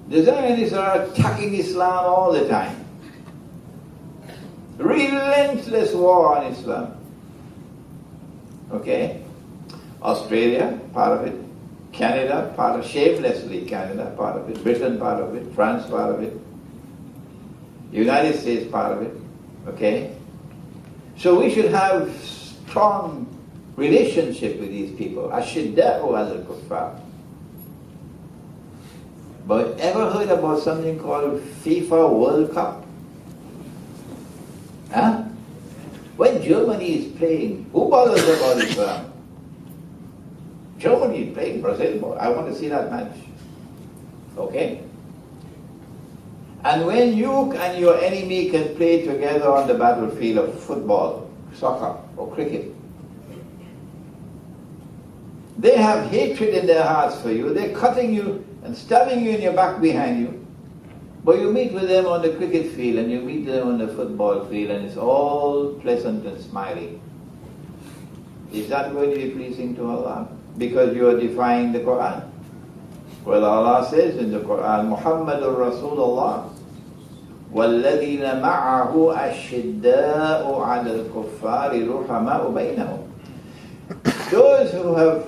The Zionists are attacking Islam all the time. Relentless war on Islam. Okay? Australia, part of it. Canada, part of shamelessly Canada, part of it. Britain, part of it. France, part of it. United States, part of it. Okay? So we should have strong relationship with these people. Ashidda'u al-kuffar. But ever heard about something called FIFA World Cup? Huh? When Germany is playing, who bothers about Islam? Germany is playing Brazil. I want to see that match. Okay? And when you and your enemy can play together on the battlefield of football, soccer, or cricket, they have hatred in their hearts for you. They're cutting you and stabbing you in your back behind you. But you meet with them on the cricket field and you meet them on the football field and it's all pleasant and smiling. Is that going to be pleasing to Allah? Because you are defying the Quran. Well, Allah says in the Quran, Muhammadur Rasulullah, وَالَّذِينَ مَعَهُ أَشِدَّاءُ عَلَى الْكُفَّارِ رُحَمَاءُ بَيْنَهُم. Those who have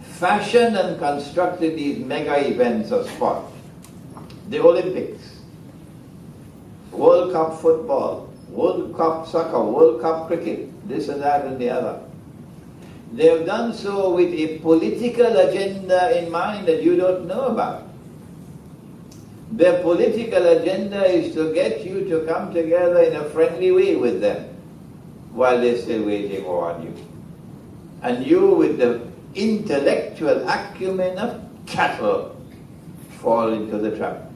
fashioned and constructed these mega events of sport, the Olympics, World Cup football, World Cup soccer, World Cup cricket, this and that and the other. They have done so with a political agenda in mind that you don't know about. Their political agenda is to get you to come together in a friendly way with them while they're still waging war on you. And you, with the intellectual acumen of cattle, fall into the trap.